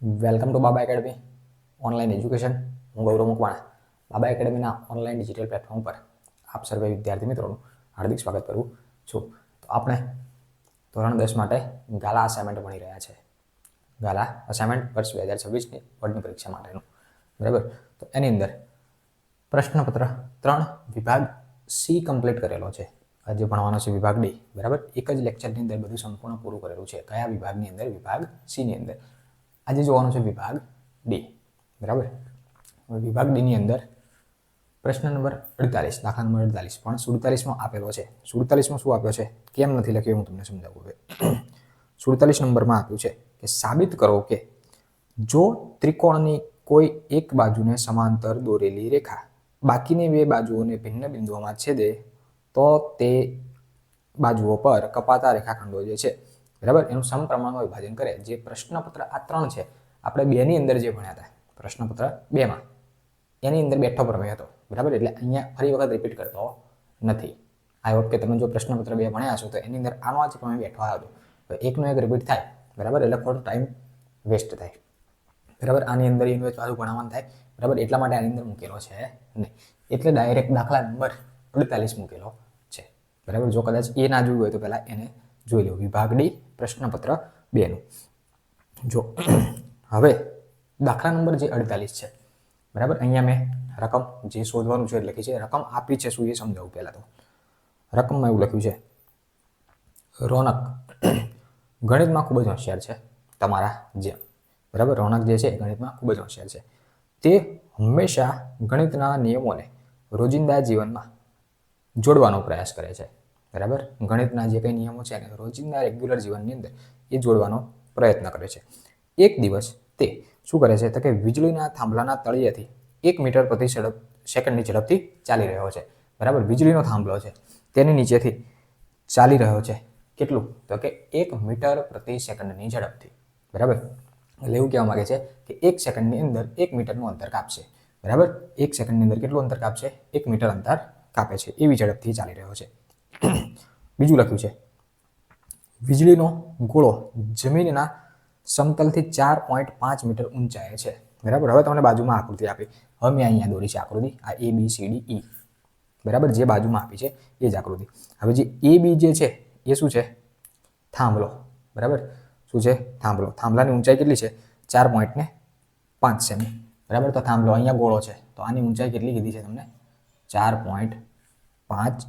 Welcome to Baba academy online education. હું ગૌરવ મકવાણા બાબા એકેડમીના online digital platform પર આપ સર્વે વિદ્યાર્થી મિત્રોનું હાર્દિક સ્વાગત કરું છું. તો આપણે ધોરણ 10 માટે ગાલા અસાઇનમેન્ટ ભણી રહ્યા છે. ગાલા અસાઇનમેન્ટ વર્ષ 2026ની બોર્ડની પરીક્ષા માટેનું, બરાબર. તો એની અંદર પ્રશ્નપત્ર 3 વિભાગ સી કમ્પ્લીટ કરેલો છે. આજે ભણવાનો છે વિભાગ ડી, બરાબર. એક જ લેક્ચરની અંદર બધું સંપૂર્ણ પૂરું કરેલું છે. કયા વિભાગની અંદર? વિભાગ સી ની અંદર. આજે જોવાનું છે વિભાગ ડી, બરાબર. વિભાગ ડી ની અંદર પ્રશ્ન નંબર 48, દાખલા નંબર 48 પણ 47માં આપેલો છે. 47માં શું આપ્યો છે, કેમ નથી લખ્યું હું તમને સમજાવું. હવે 47 નંબરમાં આપ્યું છે કે સાબિત કરો કે જો ત્રિકોણની કોઈ એક બાજુને સમાંતર દોરેલી રેખા બાકીની બે બાજુઓને ભિન્ન બિંદુઓમાં છેદે તો તે બાજુઓ પર કપાતા રેખાખંડો જે છે, બરાબર, એનું સમપ્રમાણમાં વિભાજન કરે. જે પ્રશ્નપત્ર આ 3 છે, આપણે 2 ની અંદર જે ભણ્યા હતા, પ્રશ્નપત્ર 2 માં એની અંદર બેઠો પ્રમેય હતો, બરાબર. એટલે અહીંયા ફરી વખત રિપીટ કરતો નથી. આઈ હોપ કે તમે જો પ્રશ્નપત્ર 2 ભણ્યા છો તો એની અંદર આનો જ પ્રમેય બેઠો આવ્યો હતો. એકનો એક રિપીટ થાય, બરાબર, એટલે ખોટો ટાઈમ વેસ્ટ થાય, બરાબર. આની અંદર એનું પાછું ભણાવવાનું થાય, બરાબર. એટલા માટે આની અંદર મૂકેલો છે નહીં. એટલે ડાયરેક્ટ દાખલા નંબર 48 મૂકેલો છે, બરાબર. જો કદાચ એ ના જોયું હોય તો પહેલા એને જોઈ લો. વિભાગ ડી પ્રશ્નપત્ર 2 નું. જો હવે દાખલા નંબર જે 48 છે, બરાબર. અહીંયા મેં રકમ જે શોધવાનું છે લખી છે. રકમ આપી છે શું એ સમજાવું. પહેલા તો રકમમાં એવું લખ્યું છે, રોનક ગણિતમાં ખૂબ જ હોશિયાર છે, તમારા જેમ, બરાબર. રોનક જે છે ગણિતમાં ખૂબ જ હોશિયાર છે. તે હંમેશા ગણિતના નિયમોને રોજિંદા જીવનમાં જોડવાનો પ્રયાસ કરે છે, બરાબર. ગણિતના જે કંઈ નિયમો છે એને રોજિંદા રેગ્યુલર જીવનની અંદર એ જોડવાનો પ્રયત્ન કરે છે. એક દિવસ તે શું કરે છે તો કે વીજળીના થાંભલાના તળિયેથી 1 મીટર પ્રતિ સેકન્ડની ઝડપથી ચાલી રહ્યો છે, બરાબર. વીજળીનો થાંભલો છે તેની નીચેથી ચાલી રહ્યો છે. કેટલું? તો કે 1 મીટર પ્રતિ સેકન્ડની ઝડપથી, બરાબર. એટલે એવું કહેવા માંગે છે કે 1 સેકન્ડની અંદર 1 મીટરનું અંતર કાપશે, બરાબર. 1 સેકન્ડની અંદર કેટલું અંતર કાપશે? 1 મીટર અંતર કાપે છે. એવી ઝડપથી ચાલી રહ્યો છે. બીજું લખ્યું છે, વીજળીનો ગોળો જમીનના સમતલથી 4.5 મીટર ઊંચાઈએ છે, બરાબર. હવે તમને બાજુમાં આકૃતિ આપી. હવે મેં અહીંયા દોરી છે આકૃતિ, આ એ બી સી ડી ઈ, બરાબર. જે બાજુમાં આપી છે એ જ આકૃતિ. હવે જે એ બી જે છે એ શું છે? થાંભલો, બરાબર. શું છે? થાંભલો. થાંભલાની ઊંચાઈ કેટલી છે? 4.5 સેમી, બરાબર. તો થાંભલો અહીંયા ગોળો છે, તો આની ઊંચાઈ કેટલી કીધી છે તમને? 4.5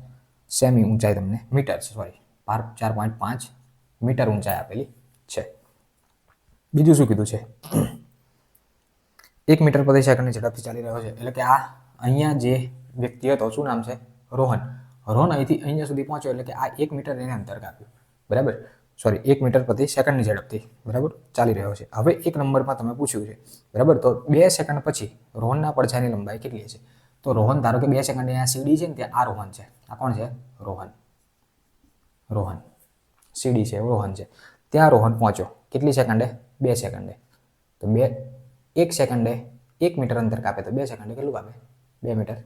સેમી ઊંચાઈ તમને મીટર, સોરી 4.5 મીટર ઊંચાઈ આપેલી છે. બીજું શું કીધું છે? 1 મીટર પ્રતિ સેકન્ડની ઝડપથી ચાલી રહ્યો છે. એટલે કે આ અહીંયા જે વ્યક્તિ હતો, શું નામ છે? રોહન. રોહન અહીંથી અહીંયા સુધી પહોંચ્યો એટલે કે આ 1 મીટર એને અંતર કાપ્યું, બરાબર. સોરી 1 મીટર પ્રતિ સેકન્ડની ઝડપથી, બરાબર, ચાલી રહ્યો છે. હવે એક નંબરમાં તમે પૂછ્યું છે, બરાબર. તો 2 સેકન્ડ પછી રોહનના પડછાયાની લંબાઈ કેટલી છે? તો રોહન, ધારો કે 2 સેકન્ડ અહીંયા સીડી છે ને, ત્યાં આ રોહન છે. આ કોણ છે? રોહન. રોહન સીડી છે, રોહન છે. ત્યાં રોહન પહોંચ્યો કેટલી સેકન્ડે? 2 સેકન્ડે. તો 1 સેકન્ડે 1 મીટર અંતર કાપે તો 2 સેકન્ડે કેટલું કાપે? 2 મીટર,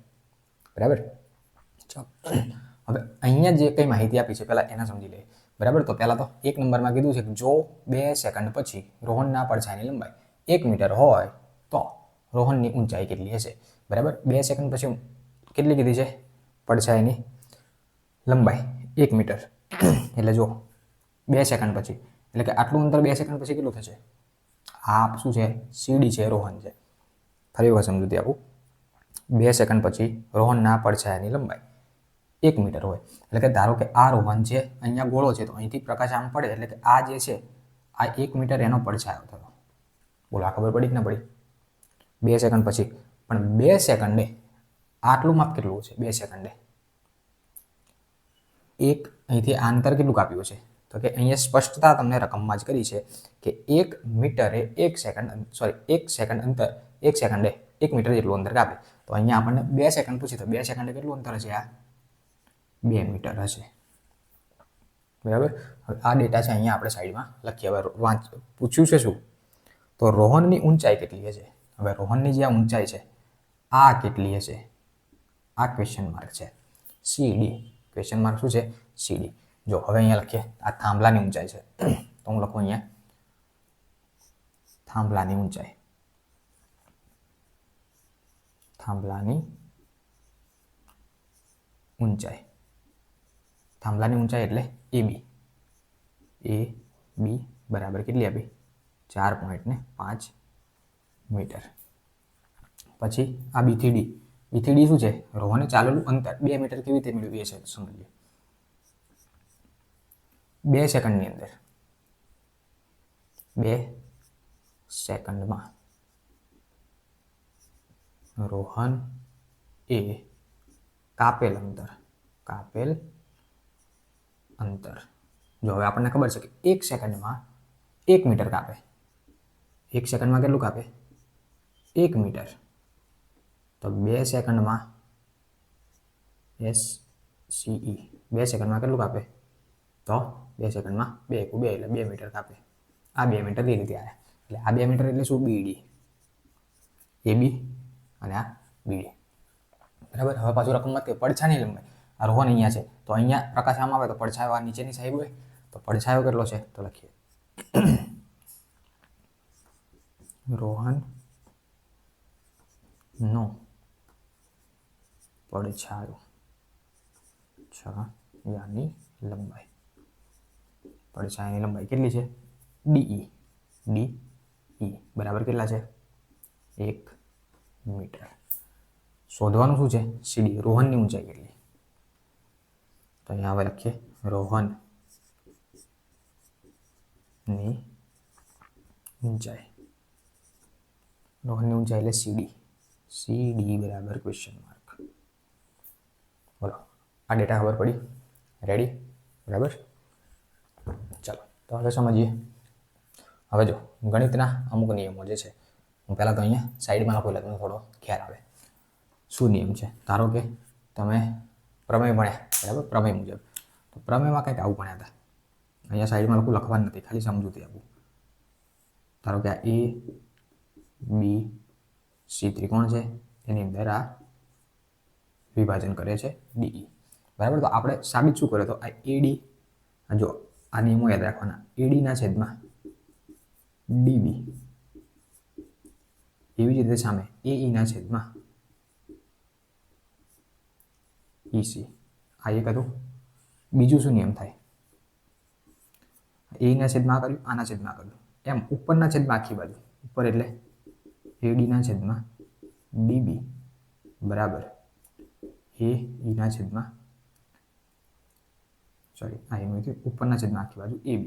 બરાબર. હવે અહીંયા જે કંઈ માહિતી આપી છે પહેલા એના સમજી લઈએ, બરાબર. તો પહેલા તો એક નંબરમાં કીધું છે કે જો 2 સેકન્ડ પછી રોહનના પડછાયાની લંબાઈ 1 મીટર હોય તો રોહનની ઊંચાઈ કેટલી હશે, બરાબર. 2 સેકન્ડ પછી કેટલી કીધી છે પડછાયાની લંબાઈ? 1 મીટર. એટલે જો 2 સેકન્ડ પછી એટલે કે આટલું અંતર 2 સેકન્ડ પછી કેટલું થશે? આ શું છે? સીડી છે, રોહન છે. ફરી વખત સમજૂતી આપું. 2 સેકન્ડ પછી રોહનના પડછાયાની લંબાઈ 1 મીટર હોય એટલે કે ધારો કે આ રોહન છે, અહીંયા ગોળો છે, તો અહીંથી પ્રકાશ આમ પડે એટલે કે આ જે છે આ 1 મીટર એનો પડછાયો થયો. બોલો, આ ખબર પડી કે ના પડી? 2 સેકન્ડ પછી. પણ 2 સેકન્ડે આટલું માપ કેટલું છે? 2 સેકન્ડે એક અહીંથી આ અંતર કેટલું કાપ્યું છે? તો કે અહીંયા સ્પષ્ટતા તમને રકમમાં જ કરી છે કે 1 મીટરે 1 સેકન્ડ, સોરી 1 સેકન્ડ અંતર, 1 સેકન્ડે 1 મીટર જેટલું અંતર કાપે. તો અહીંયા આપણને 2 સેકન્ડ પૂછી તો 2 સેકન્ડે કેટલું અંતર હશે? આ 2 મીટર હશે, બરાબર. હવે આ ડેટા છે અહીંયા આપણે સાઈડમાં લખીએ. હવે પૂછ્યું છે શું? તો રોહનની ઊંચાઈ કેટલી હશે? હવે રોહનની જે આ ઊંચાઈ છે આ કેટલી હશે? આ ક્વેશ્ચન માર્ક છે. સીડી ક્વેશ્ચન માર્ક શું છે? સીડી. જો હવે અહીંયા લખીએ, આ થાંભલાની ઊંચાઈ છે તો હું લખું અહીંયા થાંભલાની ઊંચાઈ, થાંભલાની ઊંચાઈ, થાંભલાની ઊંચાઈ એટલે એ બી બરાબર કેટલી આપી? 4.5 મીટર. પછી આ બીથી ડી શું છે? રોહને ચાલેલું અંતર 2 મીટર કેવી રીતે મેળવીએ છે સમજીએ. 2 સેકન્ડની અંદર 2 સેકન્ડમાં રોહન એ કાપેલ અંતર જો હવે આપણને ખબર છે કે 1 સેકન્ડમાં 1 મીટર કાપે. 1 સેકન્ડમાં કેટલું કાપે? 1 મીટર. તો 2 સેકન્ડમાં SCE 2 સેકન્ડમાં કેટલું કાપે? તો 2 સેકન્ડમાં 2 × 2 એટલે 2 મીટર કાપે. આ 2 મીટર એ રીતે આવ્યા. એટલે આ 2 મીટર એટલે શું? BD, AB અને આ BD. બરાબર. હવે પાછું રકમમાં કે પડછાયાની લંબાઈ. આ રોહન અહીંયા છે તો અહીંયા પ્રકાશ આમ આવે તો પડછાયો આ નીચેની સાઈડ હોય તો પડછાયો કેટલો છે? તો લખીએ રોહન નો પડછાયો છાયાની લંબાઈ. પડછાયાની લંબાઈ કેટલી છે? DE બરાબર કેટલા છે? 1 મીટર. શોધવાનું શું છે? CD રોહનની ઊંચાઈ કેટલી? તો અહીંયા હવે લખીએ રોહનની ઊંચાઈ. રોહનની ઊંચાઈ એટલે CD બરાબર ક્વેશ્ચન માર્ક. બોલો આ ડેટા ખબર પડી? રેડી? બરાબર. ચાલો તો હવે સમજીએ. હવે જો ગણિતના અમુક નિયમો જે છે હું પહેલાં તો અહીંયા સાઈડમાં લખું એટલે તમને થોડો ખ્યાલ આવે. શું નિયમ છે? ધારો કે તમે પ્રમેય ભણ્યા, બરાબર? પ્રમેય મુજબ તો પ્રમેયમાં કંઈક આવું ભણ્યા હતા. અહીંયા સાઈડમાં લખવાનું નથી, ખાલી સમજૂતી આપું. ધારો કે આ ABC ત્રિકોણ છે, એની અંદર આ વિભાજન કરે છે DE. બરાબર. તો આપણે સાબિત શું કર્યો? તો આ AD, જો આ નિયમો યાદ રાખવાના. AD ના છેદમાં DB, એવી જ રીતે સામે AE ના છેદમાં EC. આ એક હતું. બીજું શું નિયમ થાય? AE ના છેદમાં કર્યું, આના છેદમાં કર્યું, એમ ઉપરના છેદમાં આખી બાજુ. ઉપર એટલે AD ના છેદમાં DB બરાબર AE ના છેદમાં ઉપરના છેદમાં આખી બાજુ AB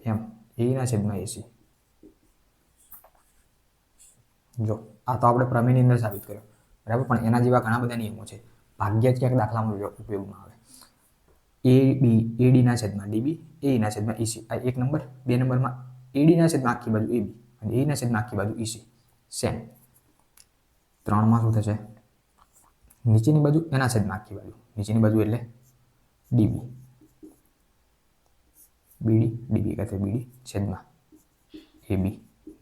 એમ AE ના છેદમાં AC. જો આ તો આપણે પ્રમેયની અંદર સાબિત કર્યો, બરાબર. પણ એના જેવા ઘણા બધા નિયમો છે, ભાગ્યે જ ક્યાંક દાખલામાં ઉપયોગમાં આવે. AD ના છેદમાં DB, AE ના છેદમાં EC. આ 1 નંબર. 2 નંબરમાં AD ના છેદમાં આખી બાજુ AB અને AE ના છેદમાં આખી બાજુ EC. સેમ. 3માં શું થશે? નીચેની બાજુ એના છેદમાં આખી બાજુ, નીચેની બાજુ એટલે DB, DB કહે BD છેદમાં AB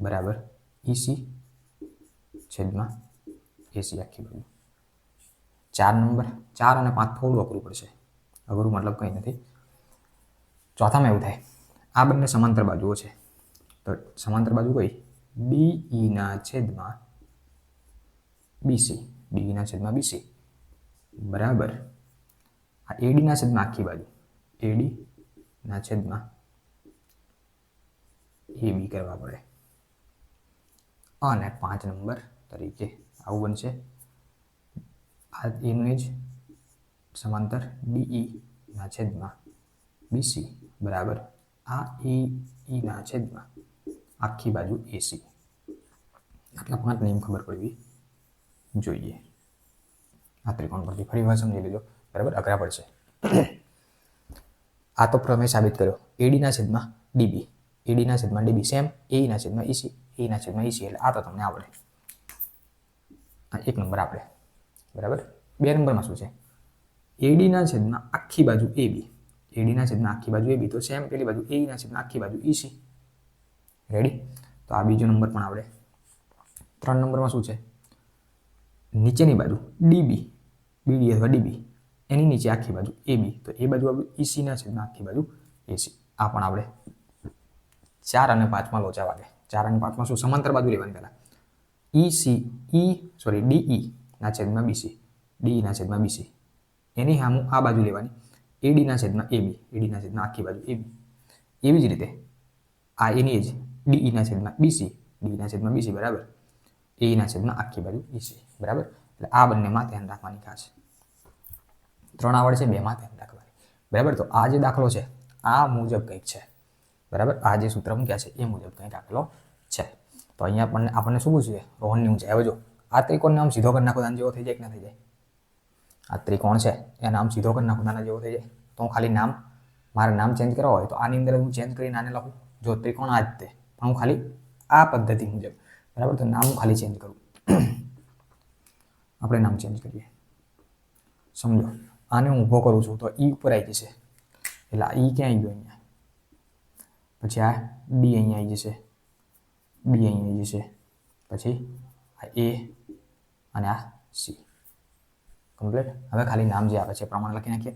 બરાબર EC છેદમાં AC આખી બાજુ. 4 નંબર. 4 અને 5 થોડું અઘરું પડશે. અઘરું મતલબ કંઈ નથી. ચોથામાં એવું થાય, આ બંને સમાંતર બાજુઓ છે તો સમાંતર બાજુ કઈ? DE ના છેદમાં BC, DE ના છેદમાં BC બરાબર આ AD ના છેદમાં આખી બાજુ, AD ના છેદમાં AB કરવા પડે. અને 5 નંબર તરીકે આવું બનશે. આ એનું જ સમાંતર DE ના છેદમાં BC બરાબર આ AE ના છેદમાં આખી બાજુ AC. આટલા 5 નિયમ ખબર પડવી જોઈએ. આ ત્રિકોણ પરથી ફરી વાર સમજી લેજો, બરાબર. અઘરા પડશે. આ તો પ્રમેય સાબિત કર્યો. AD ના છેદમાં DB, AD ના છેદમાં DB સેમ, AE ના છેદમાં EC, AE ના છેદમાં EC. એટલે આ તો તમને આવડે. આ 1 નંબર આપણે, બરાબર. 2 નંબરમાં શું છે? AD ના છેદમાં આખી બાજુ AB, AD ના છેદમાં આખી બાજુ AB તો સેમ પેલી બાજુ AE ના છેદમાં આખી બાજુ EC. રેડી? તો આ બીજો નંબર પણ આવડે. 3 નંબરમાં શું છે? નીચેની બાજુ DB, BD અથવા DB, એની નીચે આખી બાજુ AB તો એ બાજુ EC ના છેદમાં આખી બાજુ AC. આ પણ આપણે. 4 અને 5માં લોચા વાગે. 4 અને 5માં શું સમાંતર બાજુ લેવાની પહેલા. DE ના છેદમાં BC, DE ના છેદમાં BC એની સામું આ બાજુ લેવાની AD ના છેદમાં AB, AD ના છેદમાં આખી બાજુ AB. એવી જ રીતે આ એની જ DE ના છેદમાં BC, DE ના છેદમાં BC બરાબર, AE ના છેદમાં આખી બાજુ BC બરાબર. એટલે આ બંનેમાં ધ્યાન રાખવાની ખાસ. 3 આવડ છે, 2માં ધ્યાન રાખવાની બરાબર. તો આ જે દાખલો છે આ મુજબ કંઈક છે બરાબર. આ જે સૂત્ર મૂક્યા છે એ મુજબ કંઈક દાખલો છે. તો અહીંયા આપણને શું પૂછ્યું છે? રોહનની ઊંચાઈ. હવે જો આ ત્રિકોણને આમ સીધો કરી નાખો આના જેવો થઈ જાય કે ના થઈ જાય? આ ત્રિકોણ છે એના આમ સીધો કરી નાખો આના જેવો થઈ જાય. તો હું ખાલી મારે નામ ચેન્જ કરવા હોય તો આની અંદર હું ચેન્જ કરીને આને લખું. જો ત્રિકોણ આ જ તે પણ હું ખાલી આ પદ્ધતિ મુજબ બરાબર. તો નામ હું ખાલી ચેન્જ કરું. આપણે નામ ચેન્જ કરીએ. સમજો આને હું ઊભો કરું છું તો E ઉપર આવી જશે. એટલે આ E ક્યાં આવી ગયો? અહીંયા. પછી આ D અહીંયા આવી જશે, B અહીંયા આવી જશે, પછી આ A અને આ C. કમ્પ્લીટ. હવે ખાલી નામ જે આવે છે પ્રમાણે લખી નાખીએ.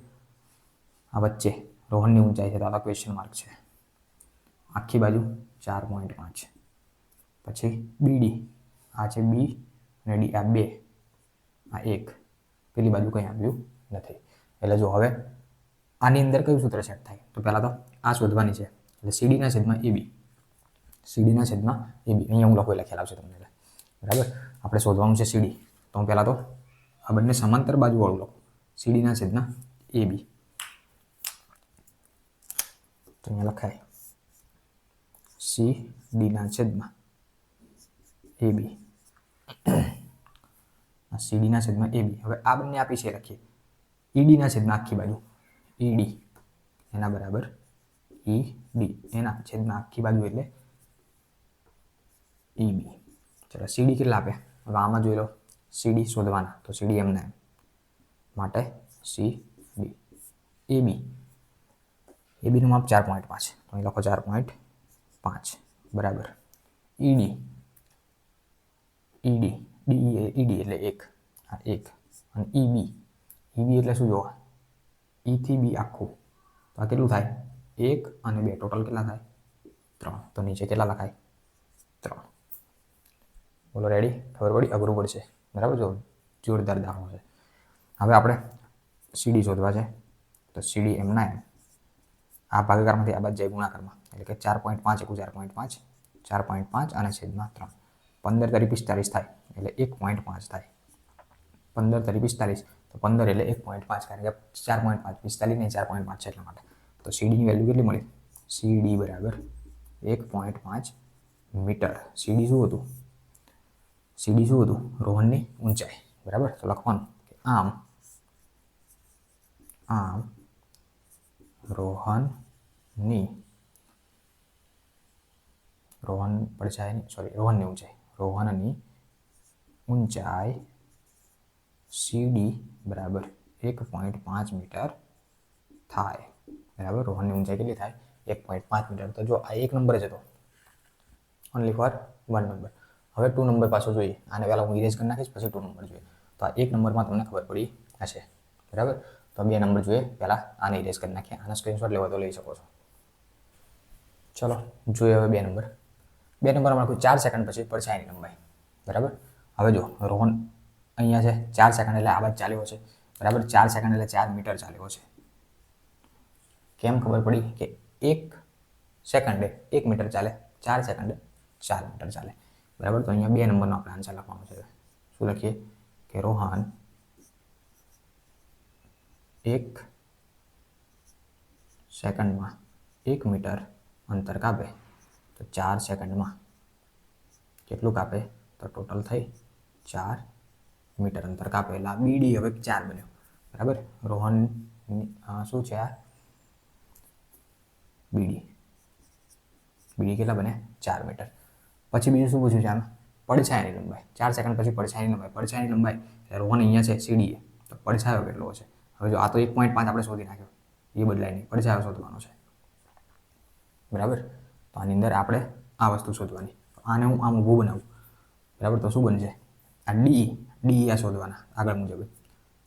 આ વચ્ચે રોહનની ઊંચાઈ છે તો આ ક્વેશ્ચન માર્ક છે. આખી બાજુ 4.5. પછી BD આ છે B અને D આ 2, આ 1. પેલી બાજુ કંઈ આવ્યું નથી. એટલે જો હવે આની અંદર કયું સૂત્ર સેટ થાય? તો પહેલાં તો આ શોધવાની છે. એટલે CD ના છેદમાં AB, CD ના છેદમાં AB અહીંયા હું લખેલા ખ્યાલ આવશે તમને બરાબર. આપણે શોધવાનું છે CD. તો હું પહેલાં તો આ બંને સમાંતર બાજુવાળું લખું. CD ના છેદમાં AB. તો અહીંયા લખાય CD ના છેદમાં AB. CD ના છેદમાં AB. હવે આ બંને આપી છે લખીએ. ED ના છેદમાં આખી બાજુ ED એના બરાબર ED એના છેદમાં આખી બાજુ એટલે EB. ચલો CD કેટલા આપે? હવે આમાં જોઈ લો. CD શોધવાના તો CD એમના એમ માટે CD. AB નું માપ 4.5. તો અહીં લખો 4.5 બરાબર. ED એટલે 1, આ 1 અને EB એટલે શું જોવા? E થી B આખું. તો આ કેટલું થાય? 1 અને 2 ટોટલ કેટલા થાય? 3. તો નીચે કેટલા લખાય? 3. બોલો રેડી? ખબર પડી? અઘરું પડશે બરાબર. જો જોરદાર દાખલો છે. હવે આપણે CD શોધવા છે તો CD એમના એમ આ ભાગાકારમાંથી આ બાદ જાય ગુણાકારમાં. એટલે કે 4.5 × 4.5, 4.5 અને છેદમાં 3. 15 × 45 થાય એટલે 1.5 થાય. 15 × 45 તો 15 એટલે 1.5 કારણ કે 4.5 45 નહીં 4.5 છે એટલા માટે. તો CD ની વેલ્યુ કેટલી મળી? CD બરાબર 1.5 મીટર. CD શું હતું? રોહનની ઊંચાઈ બરાબર. તો લખવાનું કે આમ રોહનની ઊંચાઈ CD બરાબર 1.5 મીટર થાય બરાબર. રોહનની ઊંચાઈ કેટલી થાય? 1.5 મીટર. તો જો આ 1 નંબર જ હતો, ઓનલી ફોર 1 નંબર. હવે 2 નંબર પાછો જોઈએ. આને પહેલાં હું ઇરેઝ કરી નાખીશ પછી 2 નંબર જોઈએ. તો આ 1 નંબરમાં તમને ખબર પડી હશે બરાબર. તો 2 નંબર જોઈએ. પહેલાં આને ઇરેઝ કરી નાખીએ. આનો સ્ક્રીનશોટ લેવા તો લઈ શકો છો. ચલો જોઈએ હવે 2 નંબર. 2 નંબરમાં કોઈ 4 સેકન્ડ પછી પડછાયાની લંબાઈ બરાબર. હવે જો રોહન અહીંયા છે 4 સેકન્ડ એટલે આ બાજુ ચાલ્યો છે બરાબર. 4 સેકન્ડ એટલે 4 મીટર ચાલ્યો છે. કેમ ખબર પડી? કે 1 સેકન્ડે 1 મીટર ચાલે, 4 સેકન્ડે 4 મીટર ચાલે બરાબર. તો અહીંયા 2 નંબરનો આપણે આન્સર લખવાનો છે. શું લખીએ? કે રોહન 1 સેકન્ડમાં 1 મીટર અંતર કાપે તો 4 સેકન્ડમાં કેટલું કાપે? તો ટોટલ થઈ 4 મીટર અંતર કાપે. એટલે BD હવે 4 બન્યો બરાબર. રોહન શું છે? આ BD કેટલા બને? 4 મીટર. પછી બીજું શું પૂછ્યું છે આમાં? પડછાયાની લંબાઈ. 4 સેકન્ડ પછી પડછાયાની લંબાઈ. રોહન અહીંયા છે CD તો પડછાયો કેટલો છે? હવે જો આ તો 1.5 આપણે શોધી નાખ્યો, એ બદલાય નહીં. પડછાયો શોધવાનો છે બરાબર. તો આની અંદર આપણે આ વસ્તુ શોધવાની. આને હું આમ ઊભું બનાવું બરાબર. તો શું બનશે? આ DE આ શોધવાના આગળ મુજબ.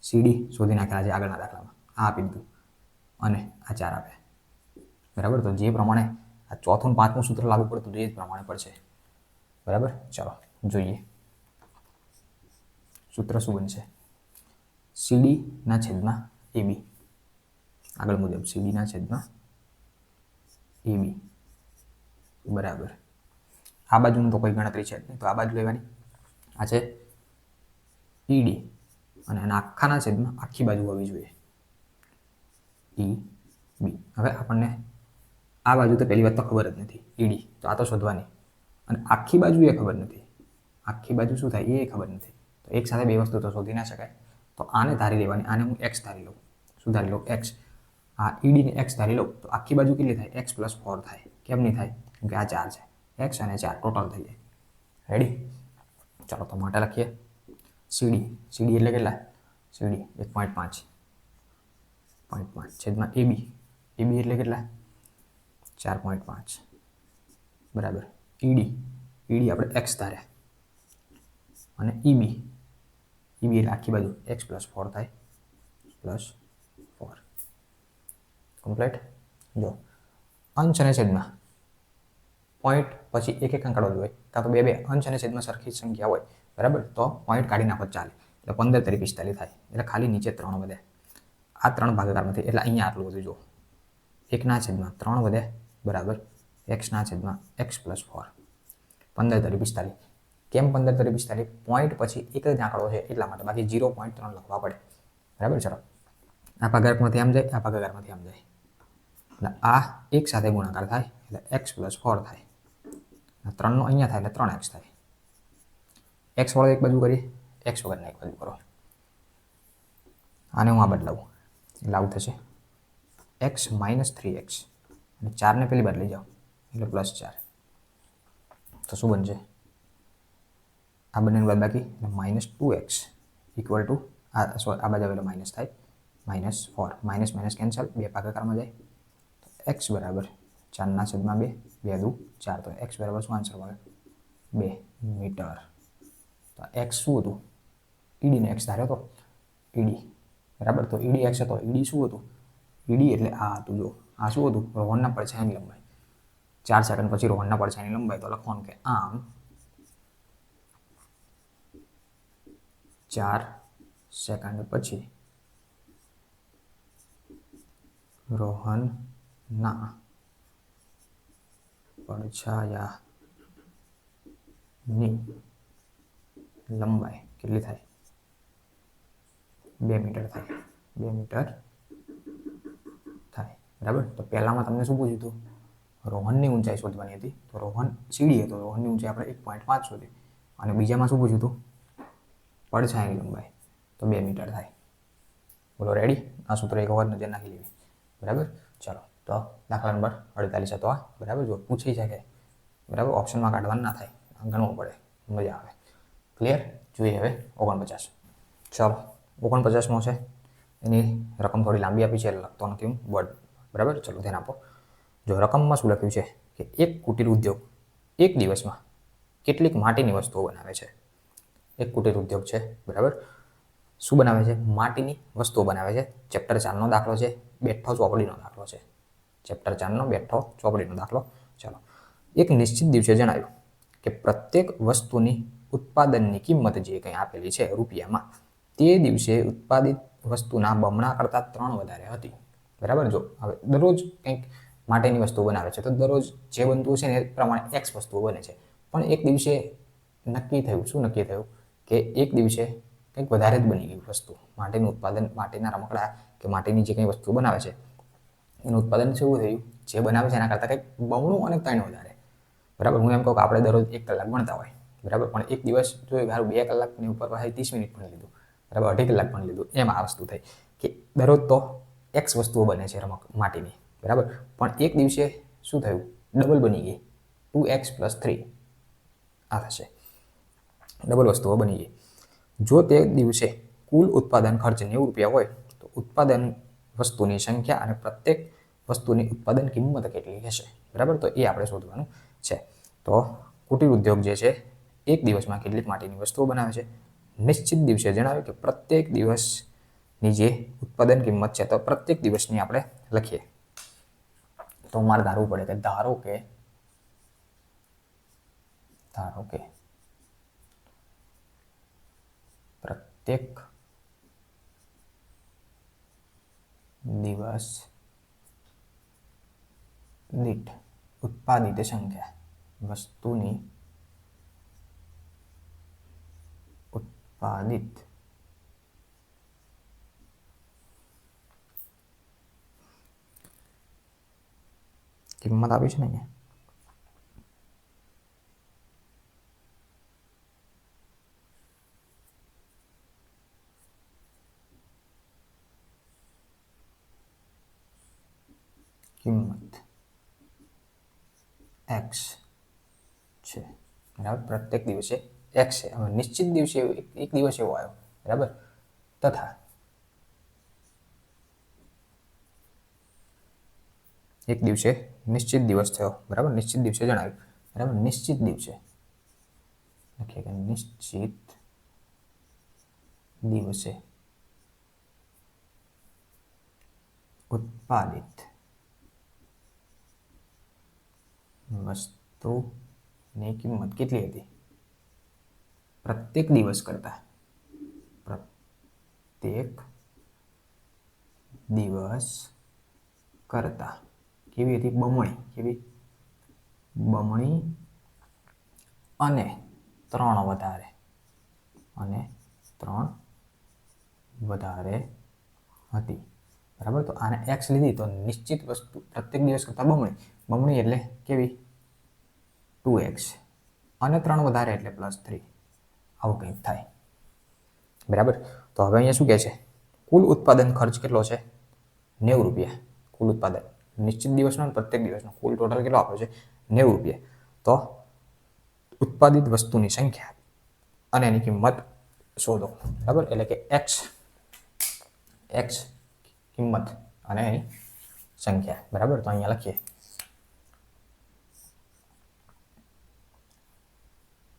CD શોધી નાખેલા છે આગળના દાખલામાં. આ આપી દીધું અને આ 4 આપે બરાબર. તો જે પ્રમાણે આ ચોથું ને પાંચમું સૂત્ર લાગુ પડતું એ જ પ્રમાણે પડશે. બરાબર, ચાલો જોઈએ સૂત્ર શું બનશે. સીડીના છેદમાં AB. આગળ મુજબ સીડીના છેદમાં AB બરાબર. આ બાજુનું તો કોઈ ગણતરી છે નહીં, તો આ બાજુ લેવાની. આ છે ED અને આના આખાના છેદમાં આખી બાજુ હોવી જોઈએ EB. હવે આપણને આ બાજુ તો પહેલી વાત તો ખબર જ નથી ED, તો આ તો શોધવાની. અને આખી બાજુ એ ખબર નથી. આખી બાજુ શું થાય એ ખબર નથી. તો એક સાથે બે વસ્તુ તો શોધી ના શકાય. તો આને ધારી લેવાની. આને હું x ધારી લઉં. શું ધારી લઉં? x. આ ED ને x ધારી લઉં તો આખી બાજુ કેટલી થાય? x + 4 થાય. કેમ નહીં થાય? કેમ કે આ 4 છે. x અને 4 ટોટલ થઈ જાય. રેડી? ચાલો તો માટે લખીએ CD એટલે કેટલા? CD 1.5 છેદમાં AB એટલે કેટલા? 4.5 બરાબર. ED આપણે x ધાર્યા અને EB એટલે આખી બાજુ x + 4 થાય +4 કમ્પ્લીટ. જો અંશ અને છેદમાં પોઈન્ટ પછી એક અંકાળો જ હોય, કાં તો બે અંશ અને છેદમાં સરખી સંખ્યા હોય બરાબર, તો પોઈન્ટ કાઢી નાખો ચાલે. એટલે 15 × 45 થાય. એટલે ખાલી નીચે 3 વધે. આ 3 ભાગાકારમાંથી એટલે અહીંયા આટલું બધું જો 1/3 વધે બરાબર x/x + 4 15 × 45. કેમ 15 × 45? પોઈન્ટ પછી એક જ આંકડો છે એટલા માટે, બાકી 0.3 લખવા પડે બરાબર. ચલો આ ભાગાકારમાંથી આમ જાય, આ ભાગાકારમાંથી આમ જાય, એટલે આ એક સાથે ગુણાકાર થાય એટલે x + 4 થાય. 3 નો અહીંયા થાય એટલે 3x થાય. x વાળો એક બાજુ કરીએ, x વગરના એક બાજુ કરો. આને હું આ બદલાવું એટલે આવું થશે x - 3x અને 4 ને પેલી બાજુ લઈ જાઓ એટલે +4. તો શું બનશે? આ બંનેની બાદબાકી એટલે -2x = આ બાજુ એટલે માઇનસ થાય -4. માઇનસ કેન્સલ, બે ભાગાકારમાં જાય. x બરાબર 4/2 2 દુ 4. તો x બરાબર શું આન્સર મળે? 2 મીટર. તો x શું હતું? ED ને x ધાર્યો તો ED બરાબર. તો ED x હતો. ED શું હતું? ED એટલે આ હતું. જો આ શું હતું? રોહનના પડછાયાની લંબાઈ. 4 સેકન્ડ પછી રોહનના પડછાયાની લંબાઈ. તો લખવાનું કે આમ 4 સેકન્ડ પછી રોહનના પડછાયાની લંબાઈ કેટલી થાય? 2 મીટર થાય. 2 મીટર થાય બરાબર. તો પહેલામાં તમને શું પૂછ્યું હતું? રોહનની ઊંચાઈ શોધવાની હતી. તો રોહન CD હતો, રોહનની ઊંચાઈ આપણે 1.5 શોધી. અને બીજામાં શું પૂછ્યું હતું? પડછાયાની લંબાઈ. તો 2 મીટર થાય. બોલો રેડી? આ સૂત્ર એક વખત નજર નાખી લેવી બરાબર. ચાલો તો દાખલા નંબર 48 હતો આ બરાબર. જો પૂછી શકે બરાબર, ઓપ્શનમાં કાઢવાનું ના થાય, ગણવું પડે, મજા આવે. ક્લિયર? જોઈએ હવે 49. ચાલો 49મો છે. એની રકમ થોડી લાંબી આપી છે એટલે લખતો નથી હું બોર્ડ બરાબર. ચલો ધ્યાન આપો. જો રકમમાં શું લખ્યું છે કે એક કુટીર ઉદ્યોગ એક દિવસમાં કેટલીક માટીની વસ્તુઓ બનાવે છે. એક કુટીર ઉદ્યોગ છે બરાબર. શું બનાવે છે? માટીની વસ્તુઓ બનાવે છે. ચેપ્ટર 4નો દાખલો છે. બેઠો ચોપડીનો દાખલો છે. ચેપ્ટર 4નો બેઠો ચોપડીનો દાખલો. ચાલો. એક નિશ્ચિત દિવસે જણાવ્યું કે પ્રત્યેક વસ્તુની ઉત્પાદનની કિંમત જે કંઈ આપેલી છે રૂપિયામાં, તે દિવસે ઉત્પાદિત વસ્તુના બમણા કરતાં 3 વધારે હતી બરાબર. જો હવે દરરોજ કંઈક માટેની વસ્તુ બનાવે છે તો દરરોજ જે બનતું છે ને એ પ્રમાણે x વસ્તુઓ બને છે. પણ એક દિવસે નક્કી થયું, શું નક્કી થયું? કે એક દિવસે કંઈક વધારે જ બની ગયું વસ્તુ. માટીનું ઉત્પાદન, માટીના રમકડા કે માટીની જે કંઈ વસ્તુ બનાવે છે એનું ઉત્પાદન શું થયું? જે બનાવે છે એના કરતાં કંઈક બમણું અને 3 વધારે બરાબર. હું એમ કહું કે આપણે દરરોજ 1 કલાક ભણતા હોય બરાબર, પણ એક દિવસ જોયું કે 2 કલાકની ઉપર પાસે 30 મિનિટ પણ લીધું બરાબર, 2.5 કલાક પણ લીધું. એમ આ વસ્તુ થઈ કે દરરોજ તો x વસ્તુઓ બને છે માટીની બરાબર, પણ એક દિવસે શું થયું? ડબલ બની ગઈ. 2x + 3 આ થશે. ડબલ વસ્તુઓ બની ગઈ. જો તે દિવસે કુલ ઉત્પાદન ખર્ચ 90 રૂપિયા હોય તો ઉત્પાદન વસ્તુની સંખ્યા અને પ્રત્યેક વસ્તુની ઉત્પાદન કિંમત કેટલી હશે બરાબર. તો એ આપણે શોધવાનું છે. તો કુટીર ઉદ્યોગ જે છે એક દિવસમાં કેટલીક માટીની વસ્તુઓ બનાવે છે. નિશ્ચિત દિવસે જણાવ્યું કે પ્રત્યેક દિવસની જે ઉત્પાદન કિંમત છે તો પ્રત્યેક દિવસની આપણે લખીએ. તો મારે ધારવું પડે કે ધારો કે ધારો કે પ્રત્યેક દિવસ દીઠ ઉત્પાદિત સંખ્યા વસ્તુની ઉત્પાદિત કિંમત આપી છે ને અહીંયા કિંમત x છે બરાબર પ્રત્યેક દિવસે x છે હવે નિશ્ચિત દિવસે એક દિવસ એવો આવ્યો બરાબર તથા એક દિવસે નિશ્ચિત દિવસ થયો બરાબર નિશ્ચિત દિવસે જણાવ્યું બરાબર નિશ્ચિત દિવસે લખીએ કે નિશ્ચિત દિવસે ઉત્પાદિત વસ્તુની કિંમત કેટલી હતી પ્રત્યેક દિવસ કરતા કેવી હતી બમણી અને 3 વધારે હતી બરાબર તો આને x લીધી તો નિશ્ચિત વસ્તુ પ્રત્યેક દિવસ કરતા બમણી એટલે કેવી 2x અને 3 વધારે એટલે +3 આવું કંઈક થાય બરાબર તો હવે અહીંયા શું કહે છે કુલ ઉત્પાદન ખર્ચ કેટલો છે 90 રૂપિયા કુલ ઉત્પાદન નિશ્ચિત દિવસનો અને પ્રત્યેક દિવસનો કુલ ટોટલ કેટલો આપ્યો છે 90 રૂપિયા તો ઉત્પાદિત વસ્તુની સંખ્યા અને એની કિંમત શોધો બરાબર એટલે કે x કિંમત અને એની સંખ્યા બરાબર તો અહીંયા લખીએ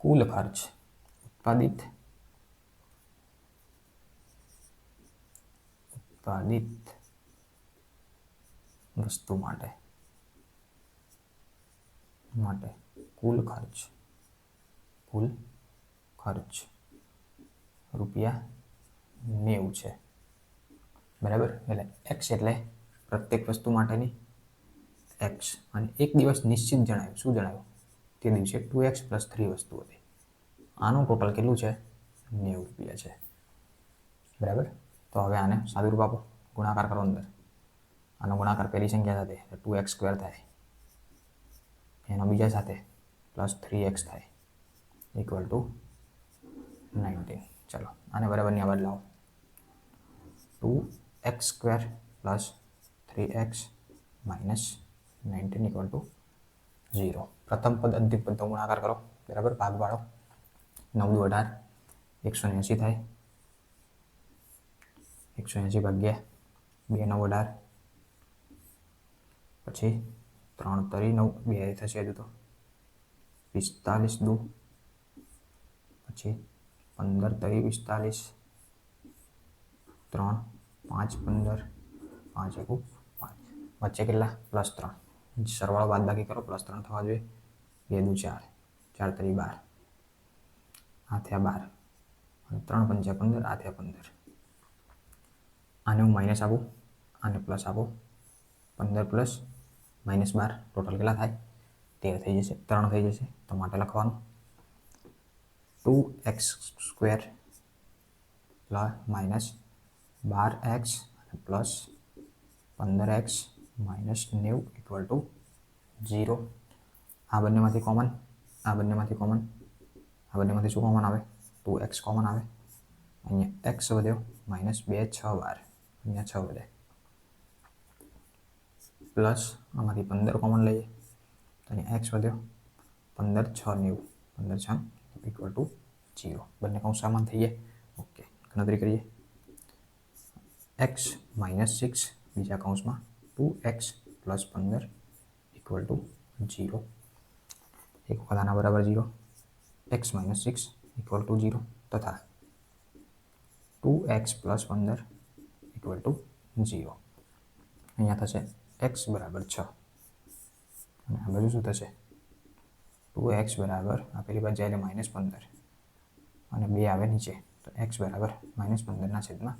કુલ ખર્ચ ઉત્પાદિત વસ્તુ માટે કુલ ખર્ચ રૂપિયા 90 છે બરાબર એટલે x એટલે પ્રત્યેક વસ્તુ માટેની x અને એક દિવસ નિશ્ચિત જણાવ્યું શું જણાવ્યું તે દિવસે 2x + 3 વસ્તુ હતી આનું ટોટલ કેટલું છે 90 રૂપિયા છે બરાબર તો હવે આને સાદુરૂપ આપો ગુણાકાર કરો અંદર આનો ગુણાકાર પહેલી સંખ્યા સાથે 2x² થાય એનો બીજા સાથે +3x થાય = 19 ચલો આને બરાબરની આ બદલાવો 2x² + 3x - 19 = 0 પ્રથમ પદ અંતિમ પદનો ગુણાકાર કરો બરાબર ભાગ પાડો 9 × 18 180 થાય 180 ભાગ્યા 2 × 9 = 18 પછી 3 × 3 = 9 2 થશે હજુ તો 45 દુ પછી 15 × 3 = 45 3 5 15 5 × 1 5 વચ્ચે કેટલા +3 સરવાળો બાદબાકી કરો +3 થવા જોઈએ 2 દુ 4 4 × 3 = 12 આ થયા 12 અને 3 × 5 = 15 આ થયા 15 આને હું માઇનસ આપું આને પ્લસ આપું 15 + -12 ટોટલ કેટલા થાય 13 થઈ જશે 3 થઈ જશે તો માટે લખવાનું 2x² + -12x + 15x - 90 = 0 આ બંનેમાંથી કોમન આ બંનેમાંથી શું કોમન આવે 2x કોમન આવે અહીંયા x વધ્યો -2 6 12 અહીંયા 6 વધે પ્લસ આમાંથી 15 કોમન લઈએ તો અહીંયા x વધ્યો 15 6 90 15 6 = 0 બંને કૌંસ સમાન થઈ ગયા ઓકે ગણતરી કરીએ x - 6 બીજા કૌંસમાં 2x + 15 = 0 એક વખત આના બરાબર 0 x - 6 = 0 તથા 2x + 15 = 0 અહીંયા થશે x = 6 અને આ બાજુ શું થશે 2x બરાબર આ પેલી બાજુ જાય એટલે -15 અને 2 આવે નીચે તો x બરાબર -15/2